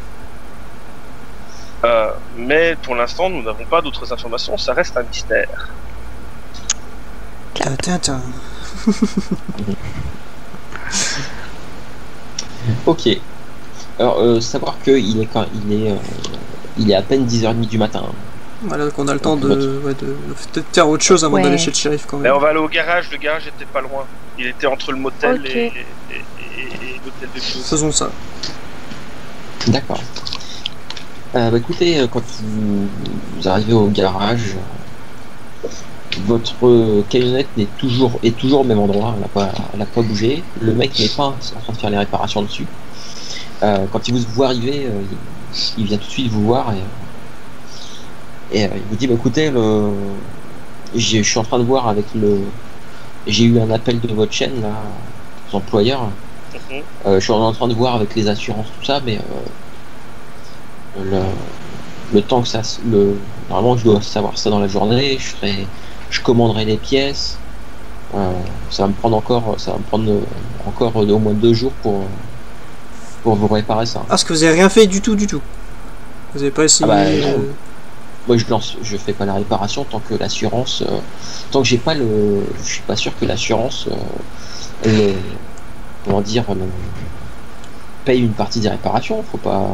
Mais pour l'instant nous n'avons pas d'autres informations, ça reste un mystère. Ok. Alors, savoir qu'il est à peine 10h30 du matin. Voilà, qu'on a le temps de peut-être faire autre chose avant d'aller chez le shérif quand même. Mais on va aller au garage, le garage était pas loin. Il était entre le motel et l'hôtel de Clio. Faisons ça. D'accord. Écoutez, quand vous arrivez au garage, votre camionnette est toujours au même endroit, elle n'a pas bougé. Le mec n'est pas en train de faire les réparations dessus. Quand il vous voit arriver, il vient tout de suite vous voir et il vous dit bah, écoutez, je suis en train de voir avec j'ai eu un appel de votre chaîne là, aux employeurs. Je suis en train de voir avec les assurances tout ça, mais le temps que ça, normalement je dois savoir ça dans la journée, je commanderai les pièces. Ça va me prendre encore au moins 2 jours pour vous réparer ça. Ah, parce que vous avez rien fait du tout. Vous avez pas essayé. Moi je fais pas la réparation tant que l'assurance, tant que j'ai pas je suis pas sûr que l'assurance paye une partie des réparations. Faut pas.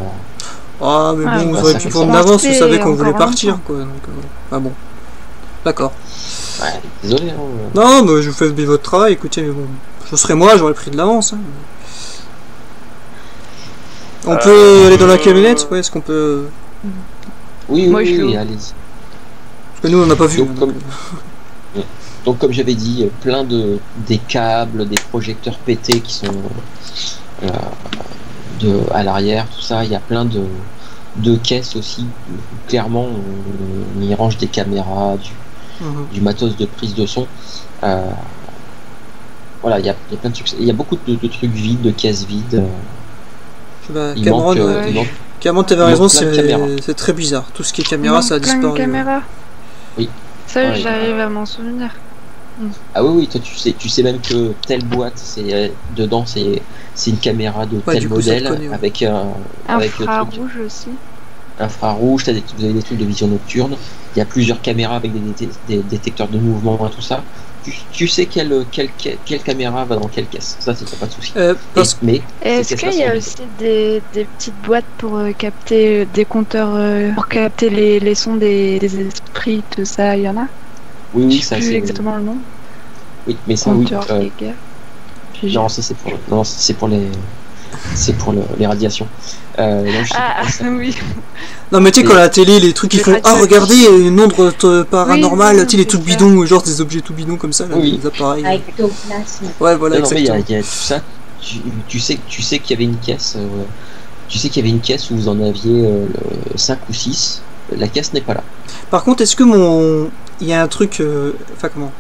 Ah mais bon, vous auriez pu prendre d'avance, vous savez qu'on voulait partir quoi. Donc, ah bon. D'accord. Ouais, désolé. Hein. Non, mais je vous fais bien votre travail, écoutez, mais bon. Ce serait moi, j'aurais pris de l'avance. Hein. On peut aller dans la camionnette? Ouais, est-ce qu'on peut. Oui, allez-y. Parce que nous, on n'a pas vu. Donc, comme j'avais dit, plein des câbles, des projecteurs pétés qui sont à l'arrière, tout ça. Il y a plein de caisses aussi. Clairement, on y range des caméras, du matos de prise de son. Voilà, il y a plein de succès. Il y a beaucoup de trucs vides, de caisses vides. Cameron, t'avais raison, c'est très bizarre. Tout ce qui est caméra, ça a disparu. Caméra. Oui. Ça, j'arrive à m'en souvenir. Ah oui, toi tu sais même que telle boîte, dedans c'est une caméra de tel modèle avec infrarouge aussi. Infrarouge, vous avez des trucs de vision nocturne. Il y a plusieurs caméras avec des détecteurs de mouvement et tout ça. Tu sais quelle caméra va dans quelle caisse. Ça, c'est pas de souci. Mais est-ce qu'il y a aussi des petites boîtes pour capter des compteurs, pour capter les sons des esprits, tout ça, il y en a? Oui, ça c'est exactement le nom. Oui, mais ça non, ça c'est pour les radiations. Oui. Non mais tu sais quand la télé les trucs qui font regardez une onde paranormale, tu sais les trucs bidons, genre des objets tout bidons comme ça, là, des appareils. Ouais voilà, exactement. Il y a tout ça. Tu sais qu'il y avait une caisse. Tu sais qu'il y avait une caisse où vous en aviez 5 ou 6. La caisse n'est pas là. Par contre, est-ce que il y a un truc, comment,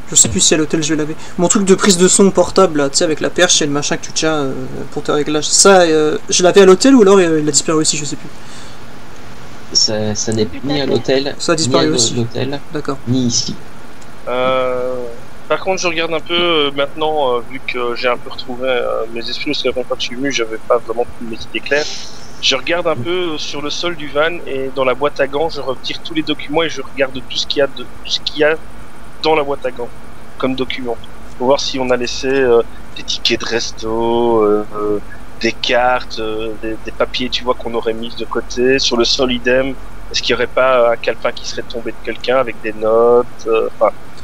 je sais plus si à l'hôtel je l'avais, mon truc de prise de son portable là, tu sais avec la perche et le machin que tu tiens pour tes réglages, ça je l'avais à l'hôtel ou alors il a disparu aussi, je sais plus. Ça n'est ni à l'hôtel, ça a disparu aussi. D'accord. Ni ici. Par contre, je regarde un peu maintenant, vu que j'ai un peu retrouvé mes esprits, parce que la première fois que je suis venu, j'avais pas vraiment mes idées claires. Je regarde un peu sur le sol du van et dans la boîte à gants, je retire tous les documents et je regarde tout ce qu'il y a dans la boîte à gants comme document. Pour voir si on a laissé des tickets de resto, des cartes, des papiers, tu vois, qu'on aurait mis de côté. Sur le sol, idem. Est-ce qu'il n'y aurait pas un calepin qui serait tombé de quelqu'un avec des notes,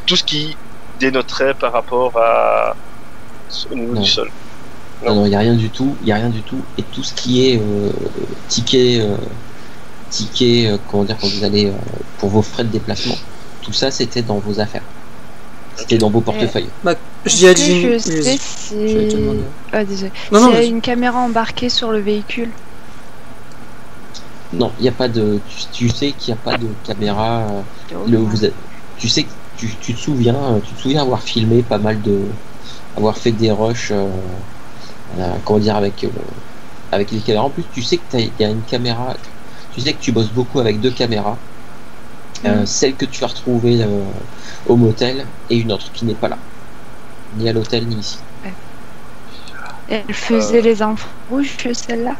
tout ce qui dénoterait par rapport au niveau du sol. Non, il n'y a rien du tout. Et tout ce qui est ticket, comment dire, quand vous allez pour vos frais de déplacement, tout ça c'était dans vos affaires. C'était dans vos portefeuilles. Je sais si... désolé. S'il y a une caméra embarquée sur le véhicule. Non, il n'y a pas de. Tu sais qu'il n'y a pas de caméra. Tu sais que tu te souviens avoir filmé pas mal avoir fait des rushs. Comment dire, avec les caméras. En plus, tu sais qu'il y a une caméra. Tu sais que tu bosses beaucoup avec 2 caméras. Celle que tu as retrouvée au motel et une autre qui n'est pas là, ni à l'hôtel ni ici. Elle faisait les infos rouges, celle-là,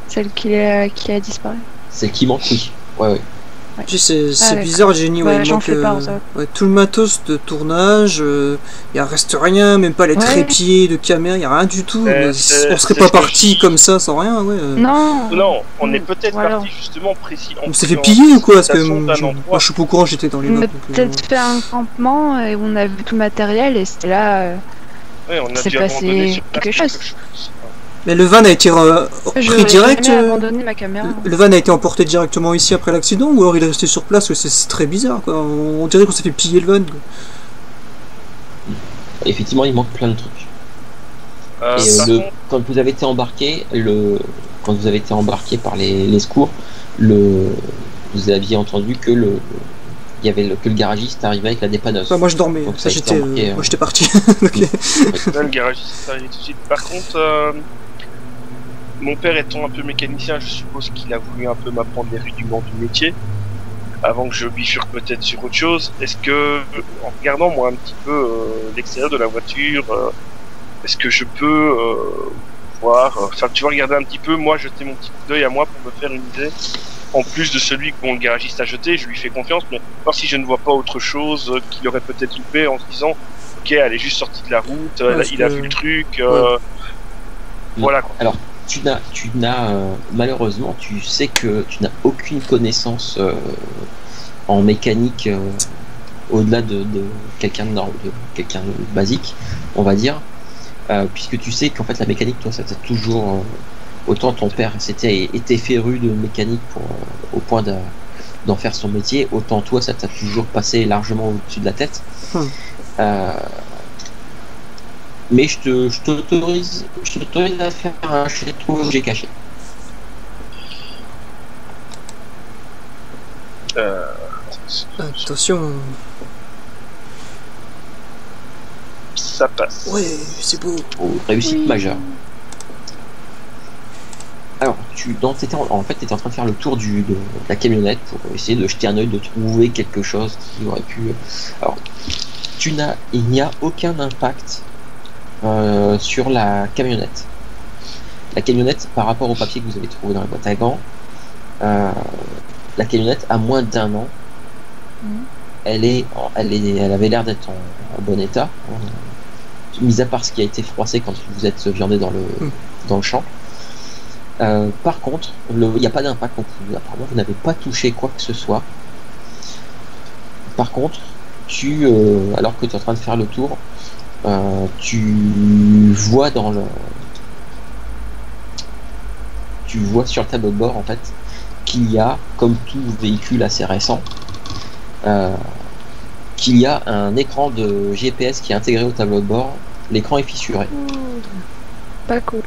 celle qui a disparu. Celle qui manque, oui. Ouais. C'est bizarre, Jenny. Ouais, il manque tout le matos de tournage. Il reste rien, même pas les trépieds de caméra, il n'y a rien du tout. On serait pas parti comme ça sans rien. Non, on est peut-être parti justement précis. On s'est fait piller ou quoi? Parce que moi je suis pas au courant, j'étais dans les notes. On a peut-être fait un campement et on a vu tout le matériel et c'était là. On a c'est dû passé quelque chose. Mais le van a été pris direct. Abandonné ma caméra. Le van a été emporté directement ici après l'accident ou alors il est resté sur place? C'est très bizarre quoi. On dirait qu'on s'est fait piller le van. Quoi. Effectivement, il manque plein de trucs. Quand vous avez été embarqué, quand vous avez été embarqué par les secours, vous aviez entendu que le garagiste arrivait avec la dépanneuse. Moi je dormais. Donc, moi j'étais parti. Okay. Le garagiste est arrivé tout de suite. Par contre. Mon père étant un peu mécanicien, je suppose qu'il a voulu un peu m'apprendre les rudiments du métier avant que je bifurque peut-être sur autre chose. Est-ce que, en regardant moi un petit peu l'extérieur de la voiture, est-ce que je peux voir, enfin tu vois, regarder un petit peu, moi jeter mon petit coup d'œil à moi pour me faire une idée, en plus de celui que le garagiste a jeté, je lui fais confiance, mais voir si je ne vois pas autre chose qu'il aurait peut-être loupé en se disant, ok, elle est juste sortie de la route, il a vu le truc, voilà quoi. Alors, tu n'as malheureusement, tu sais que tu n'as aucune connaissance en mécanique au-delà de quelqu'un de basique, on va dire, puisque tu sais qu'en fait la mécanique, toi, ça t'a toujours autant ton père était féru de mécanique au point d'en faire son métier, autant toi ça t'a toujours passé largement au-dessus de la tête. Mais je t'autorise à faire un jet de objet caché. Attention. Ça passe. Ouais, c'est beau. Réussite majeure. Alors, t'étais en train de faire le tour de la camionnette pour essayer de jeter un œil, de trouver quelque chose qui aurait pu. Alors, il n'y a aucun impact sur la camionnette. La camionnette, par rapport au papier que vous avez trouvé dans la boîte à gants, la camionnette a moins d'1 an. Elle avait l'air d'être en bon état, mis à part ce qui a été froissé quand vous êtes viandé dans le champ. Par contre, il n'y a pas d'impact non plus. Apparemment, vous n'avez pas touché quoi que ce soit. Par contre, alors que tu es en train de faire le tour, tu vois sur le tableau de bord en fait qu'il y a, comme tout véhicule assez récent, qu'il y a un écran de GPS qui est intégré au tableau de bord. L'écran est fissuré. Pas cool.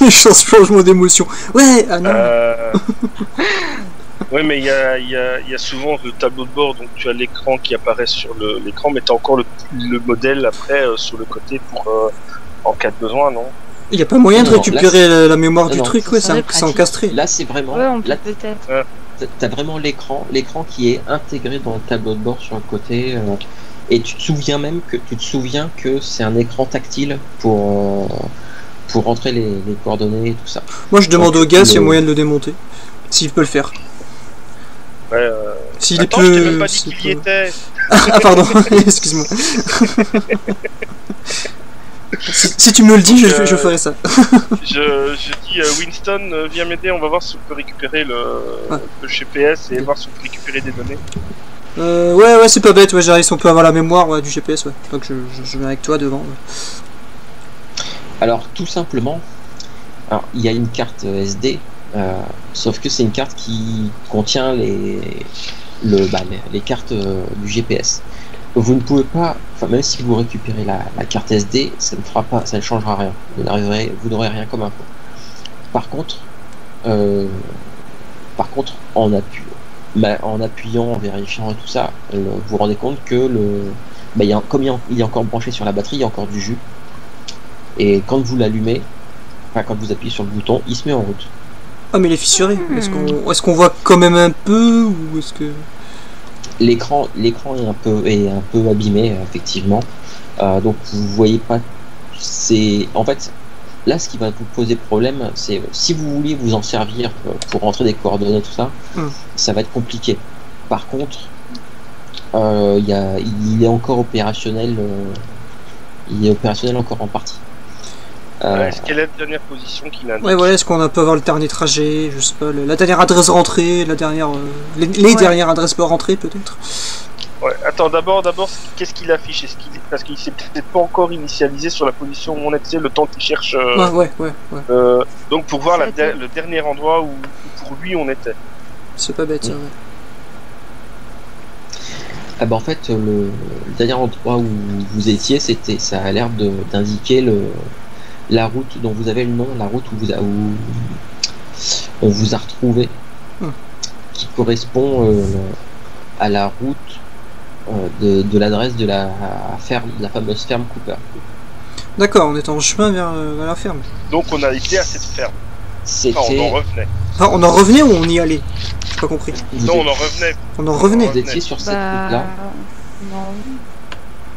Changement d'émotion. Ouais, ah non. Oui, mais il y a souvent le tableau de bord, donc tu as l'écran qui apparaît sur l'écran, mais tu as encore le modèle après sur le côté pour en cas de besoin, non? Il n'y a pas moyen de récupérer la mémoire du truc, ouais, c'est encastré. Là, c'est vraiment. Ouais, peut-être. T'as vraiment l'écran qui est intégré dans le tableau de bord sur le côté, et tu te souviens que c'est un écran tactile pour rentrer les coordonnées et tout ça. Moi, je demande au gars s'il y a moyen de le démonter, s'il peut le faire. Ouais, s'il attends, je t'ai même pas dit qu'il y était. Ah pardon, excuse-moi. Si tu me le dis, je ferai ça. je dis Winston, viens m'aider, on va voir si on peut récupérer le GPS et voir si on peut récupérer des données. Ouais, c'est pas bête, ouais, j'arrive si on peut avoir la mémoire du GPS, ouais. Donc je viens avec toi devant. Ouais. Alors, tout simplement, il y a une carte SD, sauf que c'est une carte qui contient les cartes du GPS. Vous ne pouvez pas, même si vous récupérez la carte SD, ça ne changera rien. Vous n'aurez rien comme info. Par contre, en appuyant, en vérifiant et tout ça, vous vous rendez compte que comme il est encore branché sur la batterie, il y a encore du jus. Et quand vous l'allumez, quand vous appuyez sur le bouton, il se met en route. Ah, mais il est fissuré. Est-ce qu'on voit quand même un peu, ou est-ce que... L'écran est un peu abîmé, effectivement. Donc vous voyez pas. En fait, là, ce qui va vous poser problème, c'est si vous vouliez vous en servir pour rentrer des coordonnées, tout ça, ça va être compliqué. Par contre, il est encore opérationnel. Il est opérationnel encore en partie. Est-ce quelle est la dernière position qu'il a? Ouais, voilà, est-ce qu'on peut avoir le dernier trajet, je sais pas, la dernière adresse rentrée, les dernières adresses rentrées peut-être? Ouais, attends, d'abord, qu'est-ce qu'il affiche? Parce qu'il s'est peut-être pas encore initialisé sur la position où on était, le temps qu'il cherche. Ouais. Donc pour voir le dernier endroit où pour lui on était. C'est pas bête, ça, ouais. Ah bah en fait, le dernier endroit où vous étiez, ça a l'air d'indiquer la route dont vous avez le nom, la route où on vous a retrouvé, qui correspond à la route de l'adresse de la fameuse ferme Cooper. D'accord, on était en chemin vers la ferme. Donc on a été à cette ferme. Enfin, on en revenait. Ah, on en revenait ou on y allait? J'ai pas compris. Non, on en revenait. On en revenait. Vous étiez sur cette route-là. Non.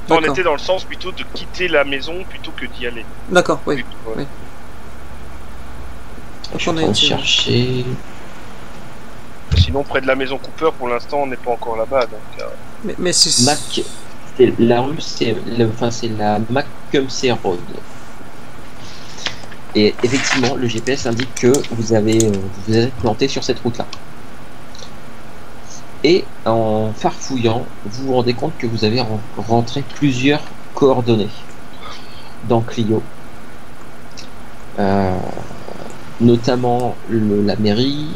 On était dans le sens plutôt de quitter la maison plutôt que d'y aller. D'accord, oui. Oui. Je suis en train de chercher. Sinon, près de la maison Cooper, pour l'instant, on n'est pas encore là-bas. Donc, mais c'est... La rue, c'est la Mackenzie Road. Et effectivement, le GPS indique que vous êtes planté sur cette route-là. Et en farfouillant, vous vous rendez compte que vous avez rentré plusieurs coordonnées dans Clio. Notamment la mairie,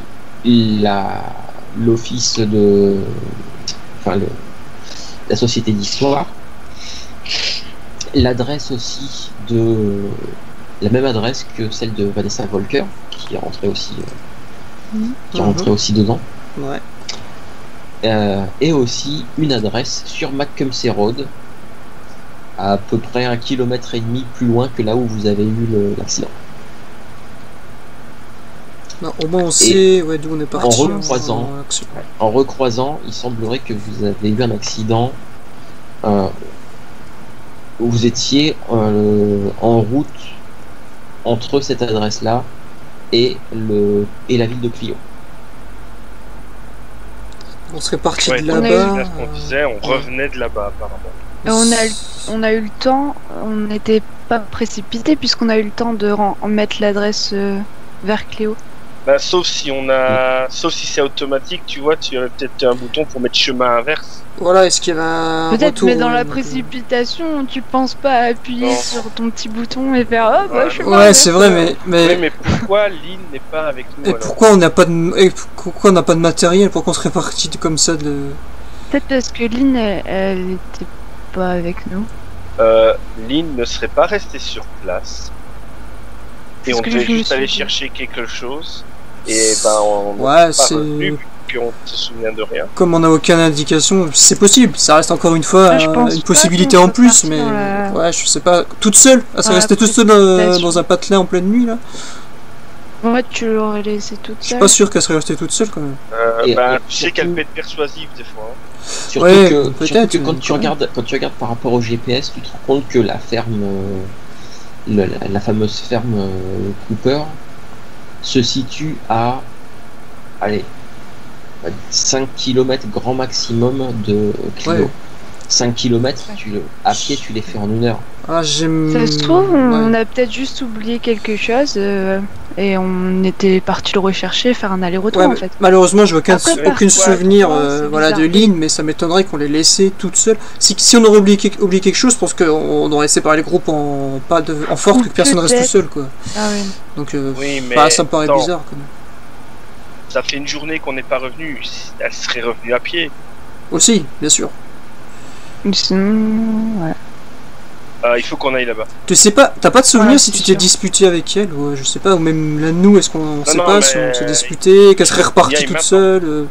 l'office de... Enfin, la société d'histoire. L'adresse aussi de... La même adresse que celle de Vanessa Volker, qui est rentrée aussi, aussi dedans. Ouais. Et aussi une adresse sur Mackenzie Road, à peu près 1,5 km plus loin que là où vous avez eu l'accident. Au moins on sait d'où on est parti. En recroisant, il semblerait que vous avez eu un accident où vous étiez en route entre cette adresse-là et la ville de Clio. On serait parti de là-bas. C'est ce qu'on disait, on revenait de là-bas apparemment. On a eu le temps, on n'était pas précipité puisqu'on a eu le temps de mettre l'adresse vers Cléo. Bah, sauf si c'est automatique, tu vois, tu aurais peut-être un bouton pour mettre chemin inverse. Voilà, est-ce qu'il y a un peut-être, mais dans la précipitation, tu penses pas à appuyer sur ton petit bouton et faire chemin inverse. Ouais, c'est vrai, mais... Oui, mais pourquoi Lynn n'est pas avec nous? Et alors pourquoi on n'a pas de matériel? Pourquoi on serait parti comme ça de... Peut-être parce que Lynn, elle était pas avec nous. Lynn ne serait pas restée sur place. Et on devait juste aller chercher quelque chose. Et on n'est pas revenu qu'on se souvient de rien. Comme on n'a aucune indication, c'est possible. Ça reste encore une fois une possibilité en plus, mais ouais, je sais pas. Toute seule, ça restait toute seule dans un patelin en pleine nuit là. Ouais, tu l'aurais laissée toute seule. Je suis pas sûr qu'elle serait restée toute seule quand même. Tu sais qu'elle peut être persuasive des fois. Surtout que quand tu regardes par rapport au GPS, tu te rends compte que la ferme, la fameuse ferme Cooper, se situe à 5 km grand maximum de Clio. Ouais. 5 km, à pied tu les fais en 1 heure. Ça se trouve, on a peut-être juste oublié quelque chose et on était parti le rechercher, faire un aller-retour en fait. Malheureusement, je vois aucun souvenir de Lynn, mais ça m'étonnerait qu'on les laissait toutes seules. Si on aurait oublié quelque chose, je pense qu'on aurait séparé les groupes en force, que personne reste tout seul quoi. Ah oui. Donc ça me paraît bizarre quand même. Ça fait une journée qu'on n'est pas revenu, elle serait revenue à pied. Aussi, bien sûr. Ouais. Il faut qu'on aille là-bas. Tu sais pas, t'as pas de souvenir si tu t'es disputé avec elle ou je sais pas, ou même là nous, est-ce qu'on sait pas si on s'est disputé, qu'elle serait repartie toute seule.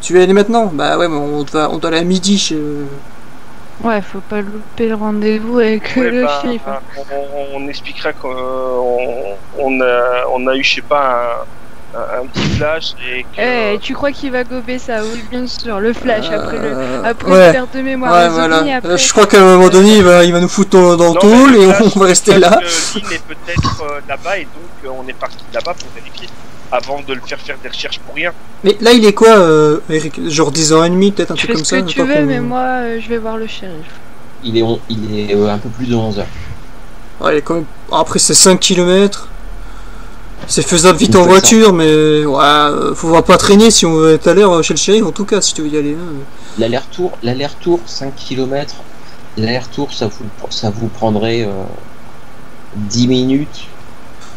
Tu veux y aller maintenant? Bah ouais, mais on doit aller à midi chez. Ouais, faut pas louper le rendez-vous avec le chef. On expliquera qu'on a eu, je sais pas, un petit flash et que... tu crois qu'il va gober ça? Oui, bien sûr, le flash après le perte de mémoire. Ouais, voilà. Après... je crois qu'à un moment donné, il va nous foutre dans le tôle et on va rester là. Lynn est peut-être là-bas et donc on est parti là-bas pour vérifier avant de le faire des recherches pour rien. Mais là, il est quoi, Eric? Genre 10h30, peut-être un truc comme ça? Tu fais ce que tu veux, mais moi, je vais voir le shérif. Il est un peu plus de 11h. Ouais, il est quand même... Après, c'est 5 km. C'est faisable vite Vous en faites voiture, mais ouais, faut pas traîner si on veut être à l'heure chez le shérif, en tout cas, si tu veux y aller. Hein. L'aller-retour 5 km, l'aller-retour ça vous prendrait 10 minutes,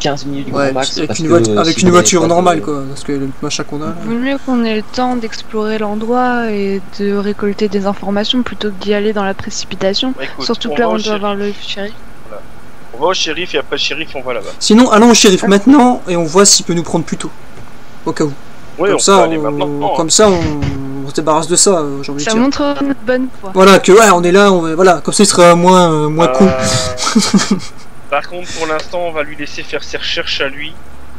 15 minutes Ouais, grand max. avec parce une, que, avec si une vous voiture n'avez pas normale, de- quoi, parce que le machin qu'on a là. Vaut mieux qu'on ait le temps d'explorer l'endroit et de récolter des informations plutôt que d'y aller dans la précipitation. Bah, écoute, Surtout que on là, va on au doit shérif. avoir le shérif. On va au shérif et après le shérif, on va là-bas. Sinon, allons au shérif maintenant et on voit s'il peut nous prendre plus tôt. Au cas où. Oui, Comme on ça, peut aller maintenant. comme ça, on se débarrasse de ça, j'ai envie de Ça dire. montre notre bonne foi. Voilà, que ouais, on est là, voilà, comme ça il sera moins con. Par contre, pour l'instant, on va lui laisser faire ses recherches à lui.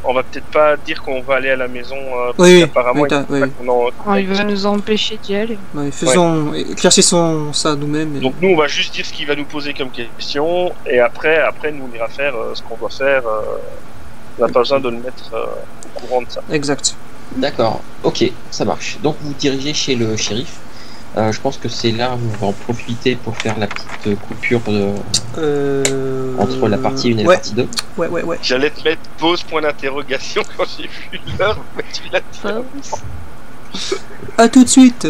On va peut-être pas dire qu'on va aller à la maison. Parce Oui, qu'apparemment, oui, il faut oui. pas qu'on en- Oh, il va nous empêcher d'y aller. Ouais, éclaircissons ça nous-mêmes. Et... Donc nous, on va juste dire ce qu'il va nous poser comme question. Et après nous, on ira faire ce qu'on doit faire. On n'a pas besoin de le mettre au courant de ça. Exact. D'accord, ok, ça marche. Donc vous vous dirigez chez le shérif. Je pense que c'est là où on va en profiter pour faire la petite coupure entre la partie 1 et la ouais. partie 2. Ouais. J'allais te mettre pause point d'interrogation quand j'ai vu l'heure, mais tu l'as dit. Pause. À tout de suite.